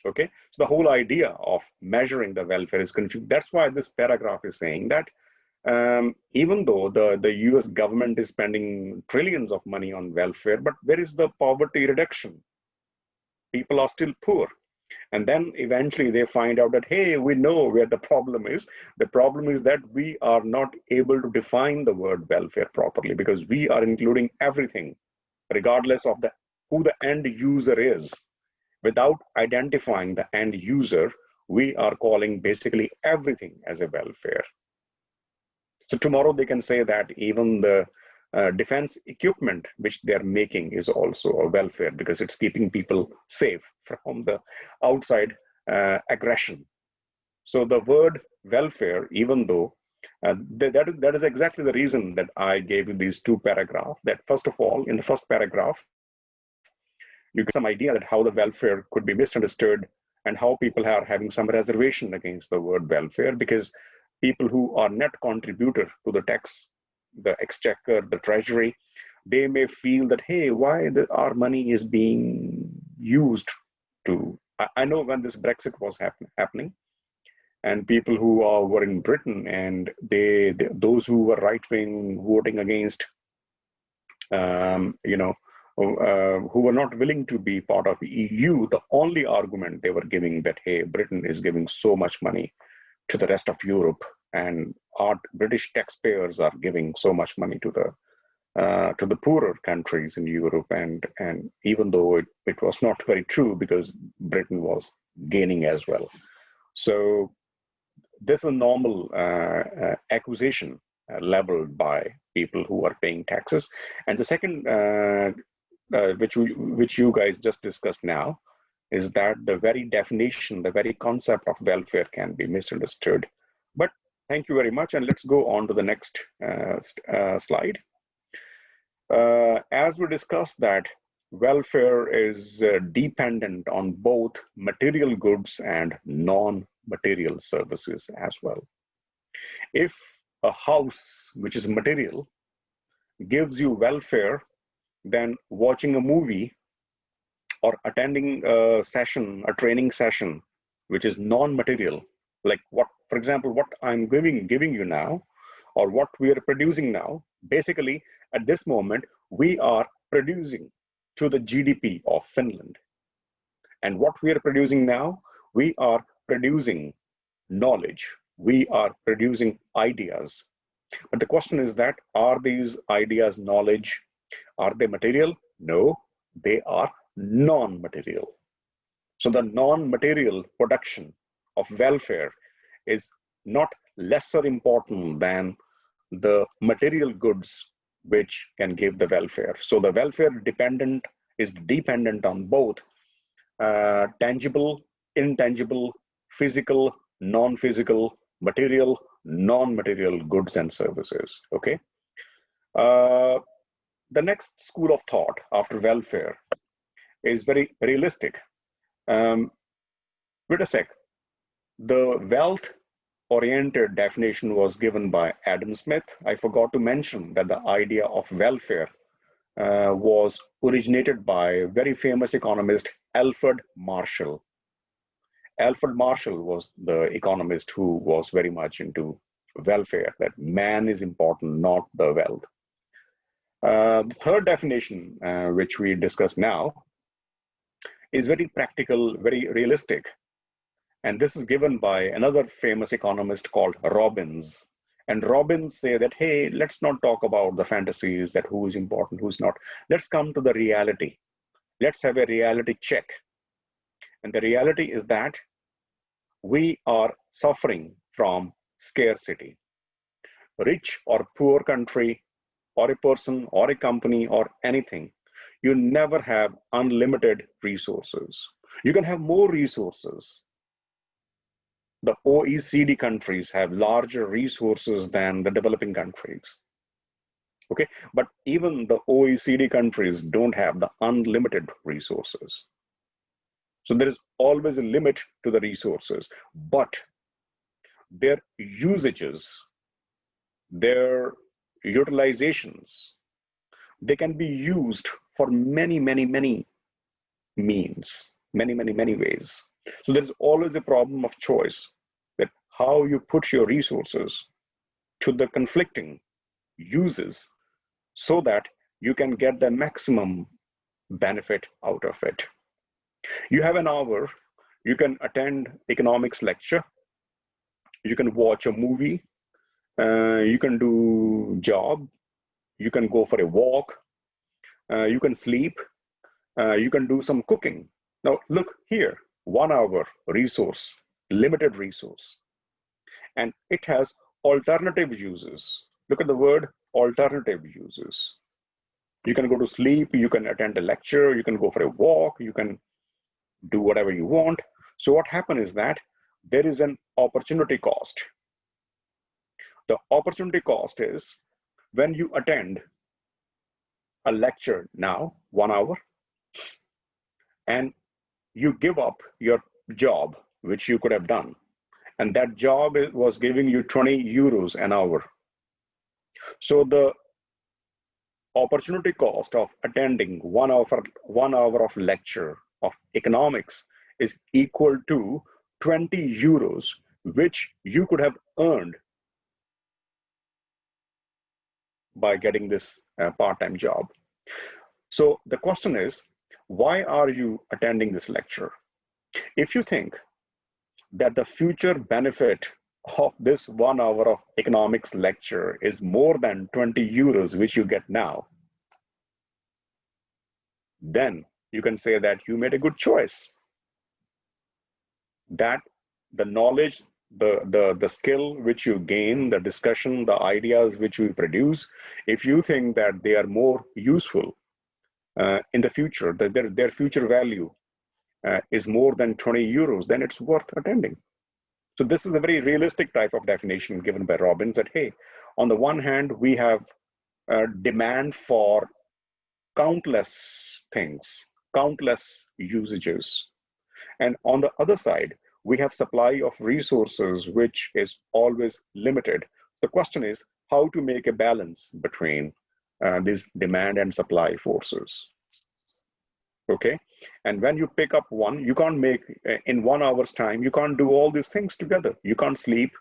[SPEAKER 1] Okay, so the whole idea of measuring the welfare is confused. That's why this paragraph is saying that even though the US government is spending trillions of money on welfare, but where is the poverty reduction? People are still poor. And then eventually they find out that, hey, we know where the problem is. The problem is that we are not able to define the word welfare properly, because we are including everything, regardless of who the end user is. Without identifying the end user, we are calling basically everything as a welfare. So tomorrow they can say that even the defense equipment which they're making is also a welfare, because it's keeping people safe from the outside aggression. So the word welfare, even though that is exactly the reason that I gave you these two paragraphs, that first of all, in the first paragraph, you get some idea that how the welfare could be misunderstood and how people are having some reservation against the word welfare, because people who are net contributor to the tax, the exchequer, the treasury, they may feel that, hey, why our money is being used to. I know when this Brexit was happening, and people who were in Britain, and those who were right wing voting against, who were not willing to be part of EU, the only argument they were giving that, hey, Britain is giving so much money to the rest of Europe, and our British taxpayers are giving so much money to the poorer countries in Europe, and even though it was not very true, because Britain was gaining as well. So this is a normal accusation leveled by people who are paying taxes. And the second, which you guys just discussed now, is that the very definition, the very concept of welfare can be misunderstood. But thank you very much, and let's go on to the next slide. As we discussed, that welfare is dependent on both material goods and non-material services as well. If a house, which is material, gives you welfare, then watching a movie or attending a session, a training session, which is non-material, like what, for example, what I'm giving you now, or what we are producing now, basically at this moment, we are producing to the GDP of Finland. And what we are producing now, we are producing knowledge, we are producing ideas. But the question is that, are these ideas, knowledge, are they material? No, they are non-material. So the non-material production of welfare is not lesser important than the material goods which can give the welfare. So the welfare is dependent on both tangible, intangible, physical, non-physical, material, non-material goods and services. Okay. The next school of thought after welfare is very realistic. Wait a sec. The wealth-oriented definition was given by Adam Smith. I forgot to mention that the idea of welfare was originated by very famous economist Alfred Marshall. Alfred Marshall was the economist who was very much into welfare, that man is important, not the wealth. The third definition, which we discuss now, is very practical, very realistic. And this is given by another famous economist called Robbins. And Robbins say that, hey, let's not talk about the fantasies that who is important, who's not. Let's come to the reality. Let's have a reality check. And the reality is that we are suffering from scarcity. Rich or poor country, or a person, or a company, or anything, you never have unlimited resources. You can have more resources. The OECD countries have larger resources than the developing countries. Okay, but even the OECD countries don't have the unlimited resources. So there is always a limit to the resources, but their usages, their utilizations, they can be used for many, many, many means, many, many, many ways. So there's always a problem of choice, that how you put your resources to the conflicting uses so that you can get the maximum benefit out of it. You have an hour, you can attend economics lecture, you can watch a movie, you can do job, you can go for a walk, you can sleep, you can do some cooking. Now look here, 1 hour resource, limited resource, and it has alternative uses. Look at the word alternative uses. You can go to sleep, you can attend a lecture, you can go for a walk, you can do whatever you want. So what happens is that there is an opportunity cost. The opportunity cost is when you attend a lecture now, 1 hour, and you give up your job, which you could have done, and that job was giving you 20 euros an hour. So the opportunity cost of attending 1 hour of lecture of economics is equal to 20 euros, which you could have earned by getting this part-time job. So the question is, why are you attending this lecture? If you think that the future benefit of this 1 hour of economics lecture is more than 20 euros, which you get now, then you can say that you made a good choice. That the knowledge, the skill which you gain, the discussion, the ideas which you produce, if you think that they are more useful in the future, that their future value is more than 20 euros, then it's worth attending. So this is a very realistic type of definition given by Robbins, that, hey, on the one hand, we have demand for countless things, countless usages. And on the other side, we have supply of resources, which is always limited. The question is how to make a balance between these demand and supply forces. Okay, and when you pick up one, you can't make, in 1 hour's time, you can't do all these things together. You can't sleep,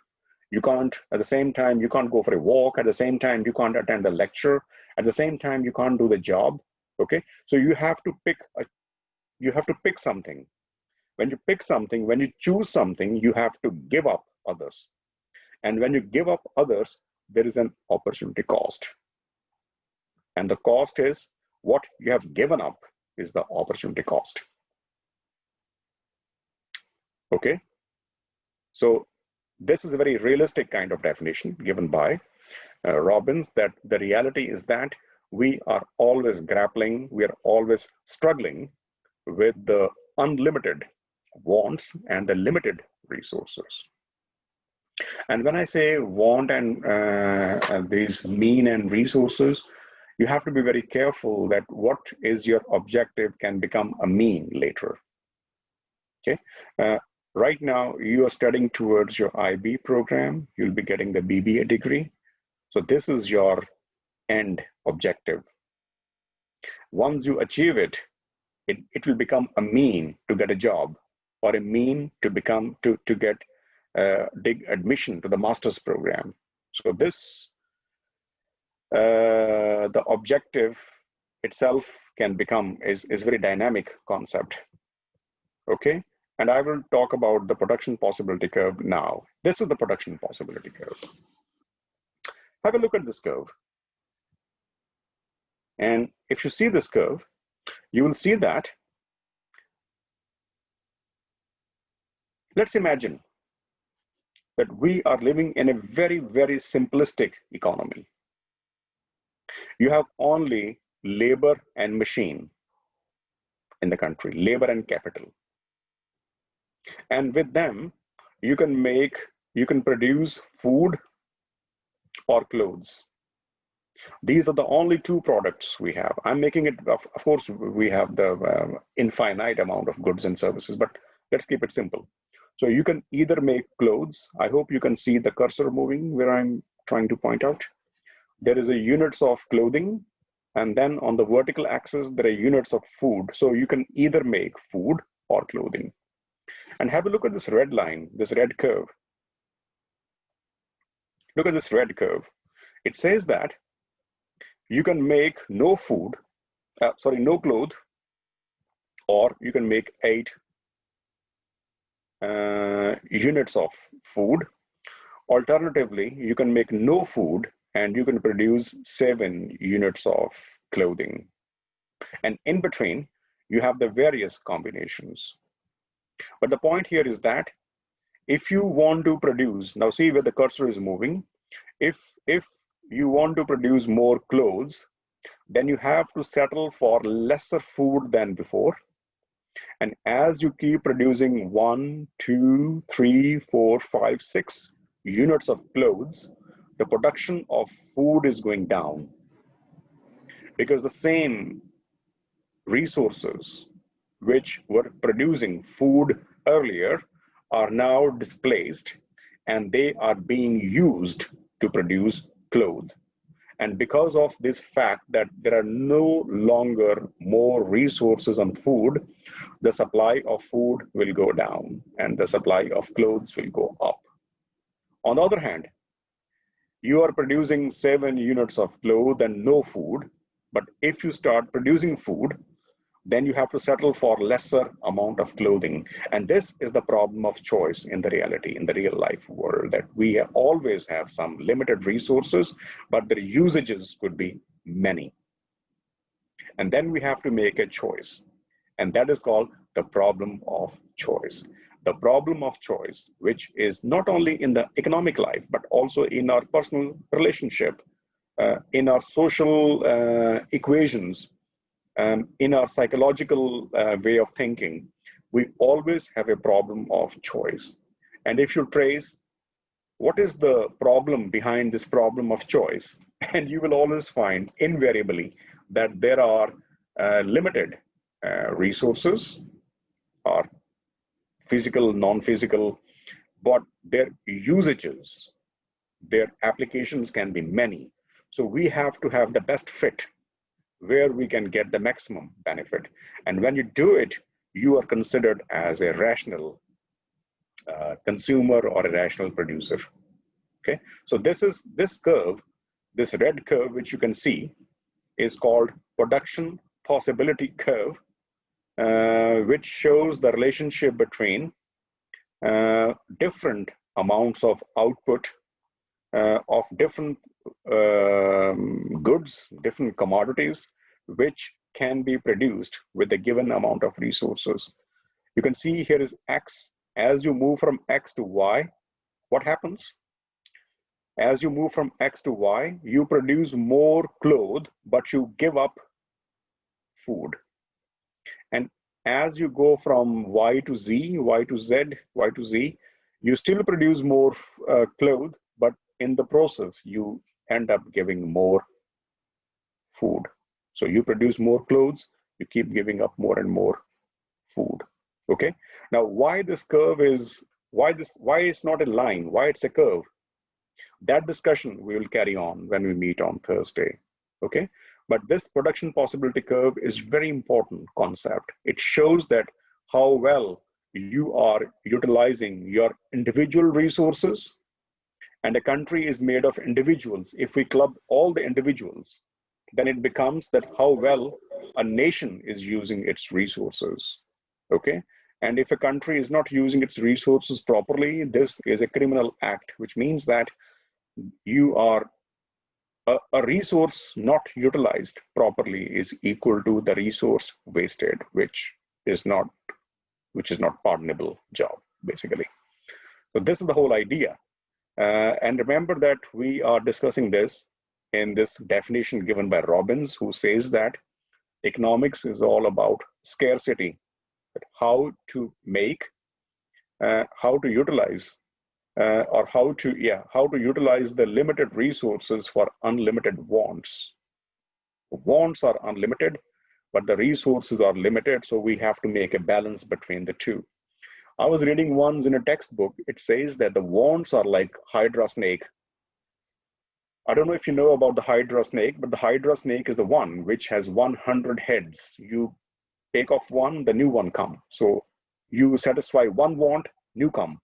[SPEAKER 1] you can't, at the same time, you can't go for a walk, at the same time, you can't attend the lecture, at the same time, you can't do the job. Okay, so you have to pick something. When you pick something, when you choose something, you have to give up others. And when you give up others, there is an opportunity cost. And the cost is what you have given up is the opportunity cost. Okay, so this is a very realistic kind of definition given by Robbins, that the reality is that we are always grappling, we are always struggling with the unlimited wants and the limited resources. And when I say want and these mean and resources, you have to be very careful that what is your objective can become a mean later. Okay, right now you are studying towards your IB program, you'll be getting the BBA degree. So this is your end objective. Once you achieve it, it will become a mean to get a job, or a mean to get admission to the master's program. So this, the objective itself can become is very dynamic concept. Okay, and I will talk about the production possibility curve now. This is the production possibility curve. Have a look at this curve. And if you see this curve, you will see that, let's imagine that we are living in a very, very simplistic economy. You have only labor and machine in the country, labor and capital. And with them, you can produce food or clothes. These are the only two products we have. I'm making it, of course, we have the infinite amount of goods and services, but let's keep it simple. So you can either make clothes. I hope you can see the cursor moving where I'm trying to point out. There is a units of clothing, and then on the vertical axis, there are units of food. So you can either make food or clothing. And have a look at this red line, this red curve. Look at this red curve. It says that you can make no clothes, or you can make 8 units of food. Alternatively, you can make no food and you can produce 7 units of clothing. And in between, you have the various combinations. But the point here is that if you want to produce, now see where the cursor is moving, if you want to produce more clothes, then you have to settle for lesser food than before. And as you keep producing 1, 2, 3, 4, 5, 6 units of clothes, the production of food is going down, because the same resources which were producing food earlier are now displaced, and they are being used to produce clothes. And because of this fact that there are no longer more resources on food, the supply of food will go down and the supply of clothes will go up. On the other hand, you are producing 7 units of clothes and no food. But if you start producing food, then you have to settle for lesser amount of clothing. And this is the problem of choice in the reality, in the real life world, that we always have some limited resources, but the usages could be many. And then we have to make a choice. And that is called the problem of choice. The problem of choice, which is not only in the economic life, but also in our personal relationship, in our social equations, in our psychological way of thinking, we always have a problem of choice. And if you trace what is the problem behind this problem of choice, and you will always find invariably that there are limited resources, or physical, non-physical, but their usages, their applications can be many. So we have to have the best fit where we can get the maximum benefit. And when you do it, you are considered as a rational consumer or a rational producer. Okay, so this curve, this red curve, which you can see, is called production possibility curve, which shows the relationship between different amounts of output of different goods, different commodities, which can be produced with a given amount of resources. You can see here is X. As you move from X to Y, what happens? As you move from X to Y, you produce more clothes, but you give up food. And as you go from Y to Z, Y to Z, Y to Z, you still produce more clothes, but in the process, you end up giving more food. So you produce more clothes, you keep giving up more and more food. Okay. Now, why this curve is, why it's not a line, why it's a curve? That discussion we will carry on when we meet on Thursday. Okay. But this production possibility curve is very important concept. It shows that how well you are utilizing your individual resources, and a country is made of individuals. If we club all the individuals, then it becomes that how well a nation is using its resources. Okay. And if a country is not using its resources properly, this is a criminal act, which means that you are a resource not utilized properly is equal to the resource wasted, which is not pardonable job, basically. So this is the whole idea. And remember that we are discussing this in this definition given by Robbins, who says that economics is all about scarcity, how to make, how to utilize, or how to utilize the limited resources for unlimited wants. Wants are unlimited, but the resources are limited, so we have to make a balance between the two. I was reading once in a textbook, it says that the wants are like Hydra snake. I don't know if you know about the Hydra snake, but the Hydra snake is the one which has 100 heads. You take off one, the new one come. So you satisfy one want, new come.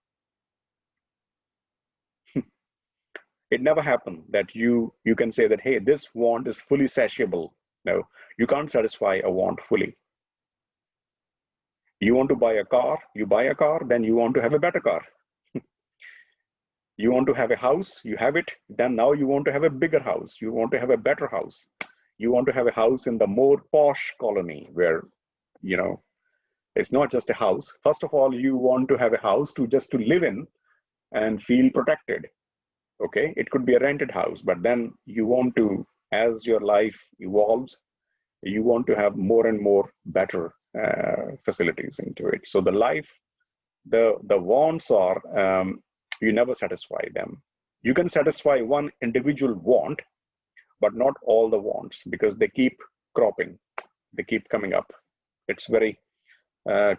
[SPEAKER 1] It never happened that you can say that, hey, this want is fully satiable. No, you can't satisfy a want fully. You want to buy a car, you buy a car, then you want to have a better car. You want to have a house, you have it, then now you want to have a bigger house, you want to have a better house. You want to have a house in the more posh colony where, you know, it's not just a house. First of all, you want to have a house to live in and feel protected. Okay, it could be a rented house, but then you want to, as your life evolves, you want to have more and more better facilities into it. So the life, the wants are, you never satisfy them. You can satisfy one individual want, but not all the wants, because they keep cropping, they keep coming up. It's very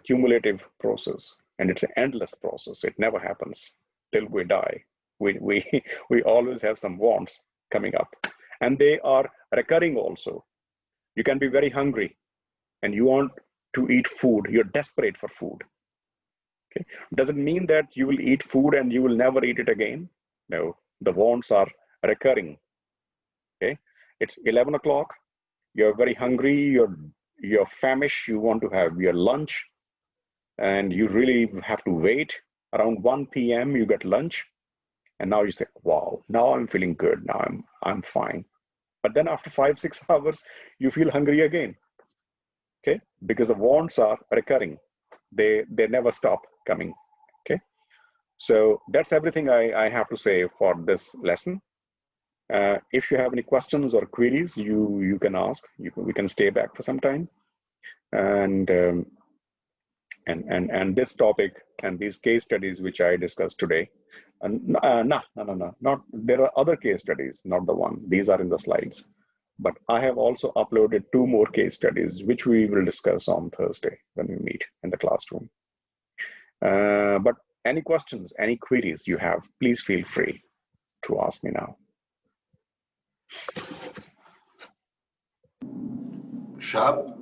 [SPEAKER 1] cumulative process, and it's an endless process. It never happens till we die. We always have some wants coming up, and they are recurring also. You can be very hungry and you want to eat food. You're desperate for food. Okay. Does it mean that you will eat food and you will never eat it again? No, the wants are recurring. Okay. It's 11 o'clock. you're very hungry, you're famished, you want to have your lunch, and you really have to wait. Around 1 p.m. you get lunch, and now you say, wow, now I'm feeling good, now I'm fine. But then after 5-6 hours you feel hungry again. Okay, because the wants are recurring, they never stop coming. Okay, so that's everything I have to say for this lesson. If you have any questions or queries, you can ask. We can stay back for some time, and this topic and these case studies which I discussed today. And no, not there are other case studies, not the one. These are in the slides, but I have also uploaded 2 more case studies which we will discuss on Thursday when we meet in the classroom. But any questions, any queries you have, please feel free to ask me now.
[SPEAKER 11] Shab?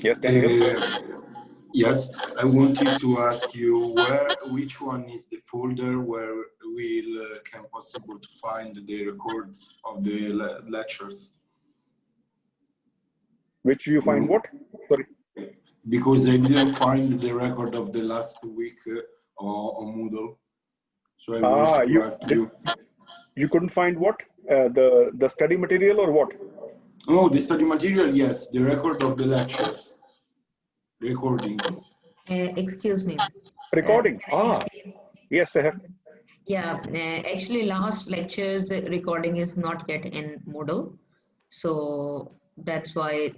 [SPEAKER 1] Yes, Daniel?
[SPEAKER 11] Yes, I wanted to ask you which one is the folder where we can possible to find the records of the lectures?
[SPEAKER 1] Which you find what? Sorry.
[SPEAKER 11] Because I didn't find the record of the last week on Moodle, so I wanted to ask you.
[SPEAKER 1] You couldn't find what? The study material or what?
[SPEAKER 11] Oh, the study material, yes. The record of the lectures. Recordings.
[SPEAKER 12] Excuse me.
[SPEAKER 1] Recording. Yes, sir.
[SPEAKER 12] Yeah, actually last lecture's recording is not yet in Moodle. So that's why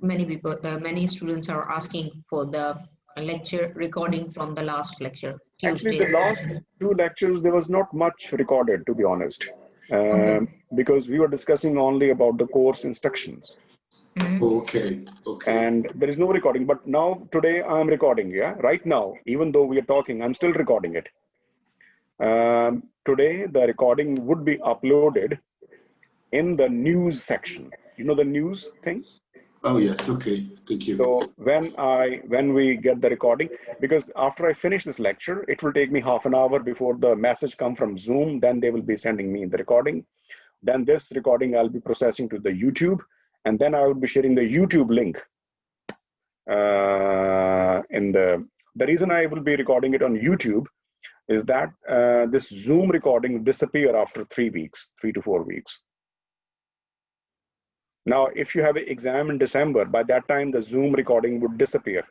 [SPEAKER 12] many students are asking for the lecture recording from the last lecture.
[SPEAKER 1] Actually, the last 2 lectures, there was not much recorded, to be honest, because we were discussing only about the course instructions.
[SPEAKER 11] Okay.
[SPEAKER 1] And there is no recording, but now today I'm recording, yeah? Right now, even though we are talking, I'm still recording it. Today, the recording would be uploaded in the news section. You know the news thing?
[SPEAKER 11] Oh yes, okay, thank you.
[SPEAKER 1] So when we get the recording, because after I finish this lecture, it will take me half an hour before the message come from Zoom. Then they will be sending me the recording. Then this recording I'll be processing to the YouTube, and then I will be sharing the YouTube link. The reason I will be recording it on YouTube is that this Zoom recording will disappear after 3 weeks, 3 to 4 weeks. Now, if you have an exam in December, by that time, the Zoom recording would disappear.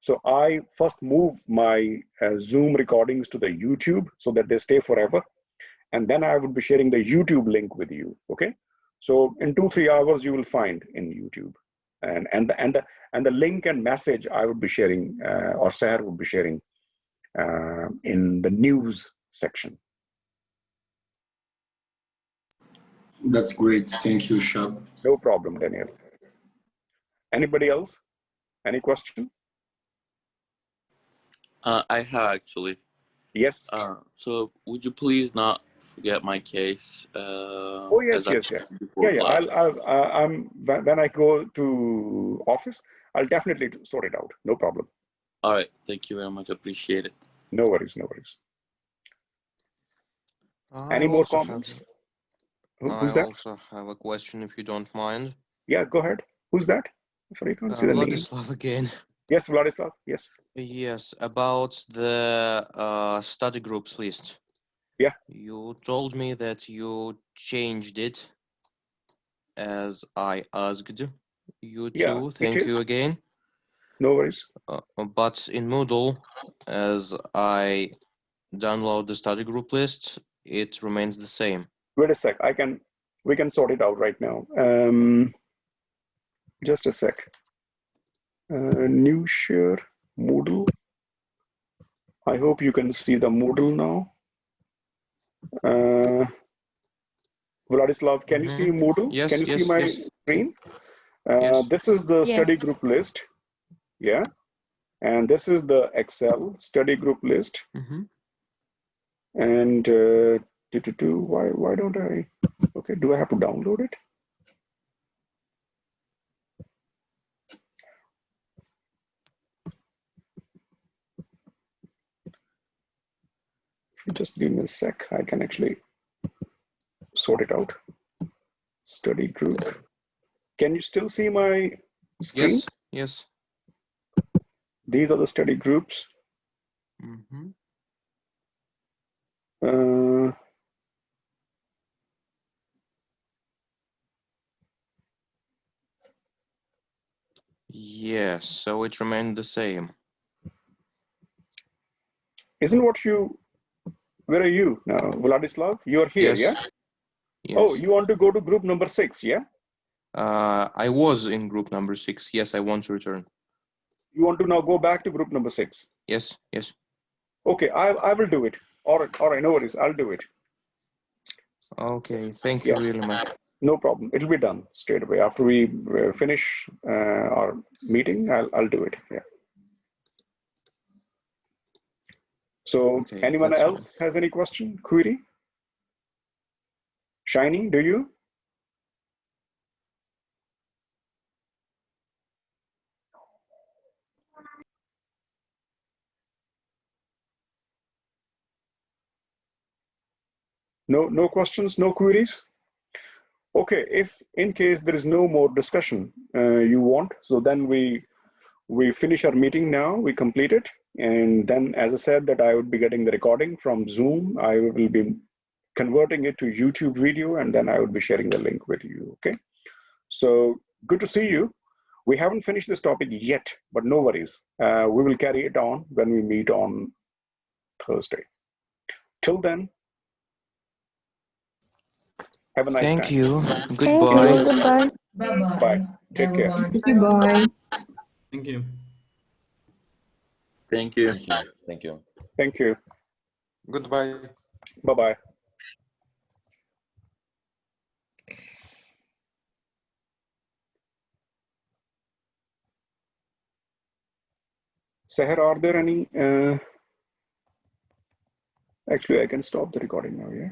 [SPEAKER 1] So I first move my Zoom recordings to the YouTube so that they stay forever. And then I would be sharing the YouTube link with you, okay? So in 2-3 hours, you will find in YouTube. And the link and message I would be sharing, or Sahar would be sharing in the news section.
[SPEAKER 11] That's great. Thank you, Shab.
[SPEAKER 1] No problem, Daniel. Anybody else? Any question?
[SPEAKER 4] I have actually.
[SPEAKER 1] Yes.
[SPEAKER 4] So would you please not forget my case?
[SPEAKER 1] Oh yes, yes. I'm when I go to office, I'll definitely sort it out. No problem.
[SPEAKER 4] All right. Thank you very much. Appreciate it.
[SPEAKER 1] No worries. No worries. Any more comments? Who's that?
[SPEAKER 5] I also have a question, if you don't mind.
[SPEAKER 1] Yeah, go ahead. Who's that? Sorry, I can't see the name.
[SPEAKER 5] Vladislav again.
[SPEAKER 1] Yes, Vladislav. Yes.
[SPEAKER 5] Yes, about the study groups list.
[SPEAKER 1] Yeah.
[SPEAKER 5] You told me that you changed it as I asked you to.
[SPEAKER 1] Yeah,
[SPEAKER 5] Thank you again.
[SPEAKER 1] No worries.
[SPEAKER 5] But in Moodle, as I download the study group list, it remains the same.
[SPEAKER 1] Wait a sec. We can sort it out right now. Just a sec. New share Moodle. I hope you can see the Moodle now. Vladislav, can you see Moodle?
[SPEAKER 5] Yes,
[SPEAKER 1] can you see my screen?
[SPEAKER 5] Yes.
[SPEAKER 1] This is the study group list. Yeah. And this is the Excel study group list. And why don't I? Okay, do I have to download it? Just give me a sec. I can actually sort it out. Study group. Can you still see my screen?
[SPEAKER 5] Yes, yes.
[SPEAKER 1] These are the study groups.
[SPEAKER 5] Mm-hmm. Yes, so it remained the same.
[SPEAKER 1] Isn't what you, where are you now? Vladislav, you're here,
[SPEAKER 5] Yes.
[SPEAKER 1] yeah?
[SPEAKER 5] Yes.
[SPEAKER 1] Oh, you want to go to group number 6, yeah?
[SPEAKER 5] I was in group number 6. Yes, I want to return.
[SPEAKER 1] You want to now go back to group number 6?
[SPEAKER 5] Yes, yes.
[SPEAKER 1] Okay, I will do it. All right, no worries, I'll do it.
[SPEAKER 5] Okay, thank you really much.
[SPEAKER 1] No problem. It'll be done straight away. After we finish our meeting, I'll do it. Yeah. So
[SPEAKER 5] Okay,
[SPEAKER 1] anyone
[SPEAKER 5] that's
[SPEAKER 1] else has any question, query? Shiny, do you? No questions, no queries? Okay, if in case there is no more discussion you want, so then we finish our meeting now, we complete it. And then, as I said, that I would be getting the recording from Zoom. I will be converting it to YouTube video, and then I would be sharing the link with you, okay? So good to see you. We haven't finished this topic yet, but no worries. We will carry it on when we meet on Thursday. Till then, have a nice time.
[SPEAKER 5] Thank you.
[SPEAKER 13] Thank
[SPEAKER 5] Goodbye.
[SPEAKER 13] you. Goodbye.
[SPEAKER 12] Bye-bye.
[SPEAKER 1] Bye. Take care.
[SPEAKER 13] Goodbye.
[SPEAKER 6] Thank you.
[SPEAKER 3] Thank you.
[SPEAKER 14] Thank you.
[SPEAKER 1] Thank you.
[SPEAKER 11] Goodbye.
[SPEAKER 1] Bye-bye. Seher, are there any... Actually, I can stop the recording now, yeah?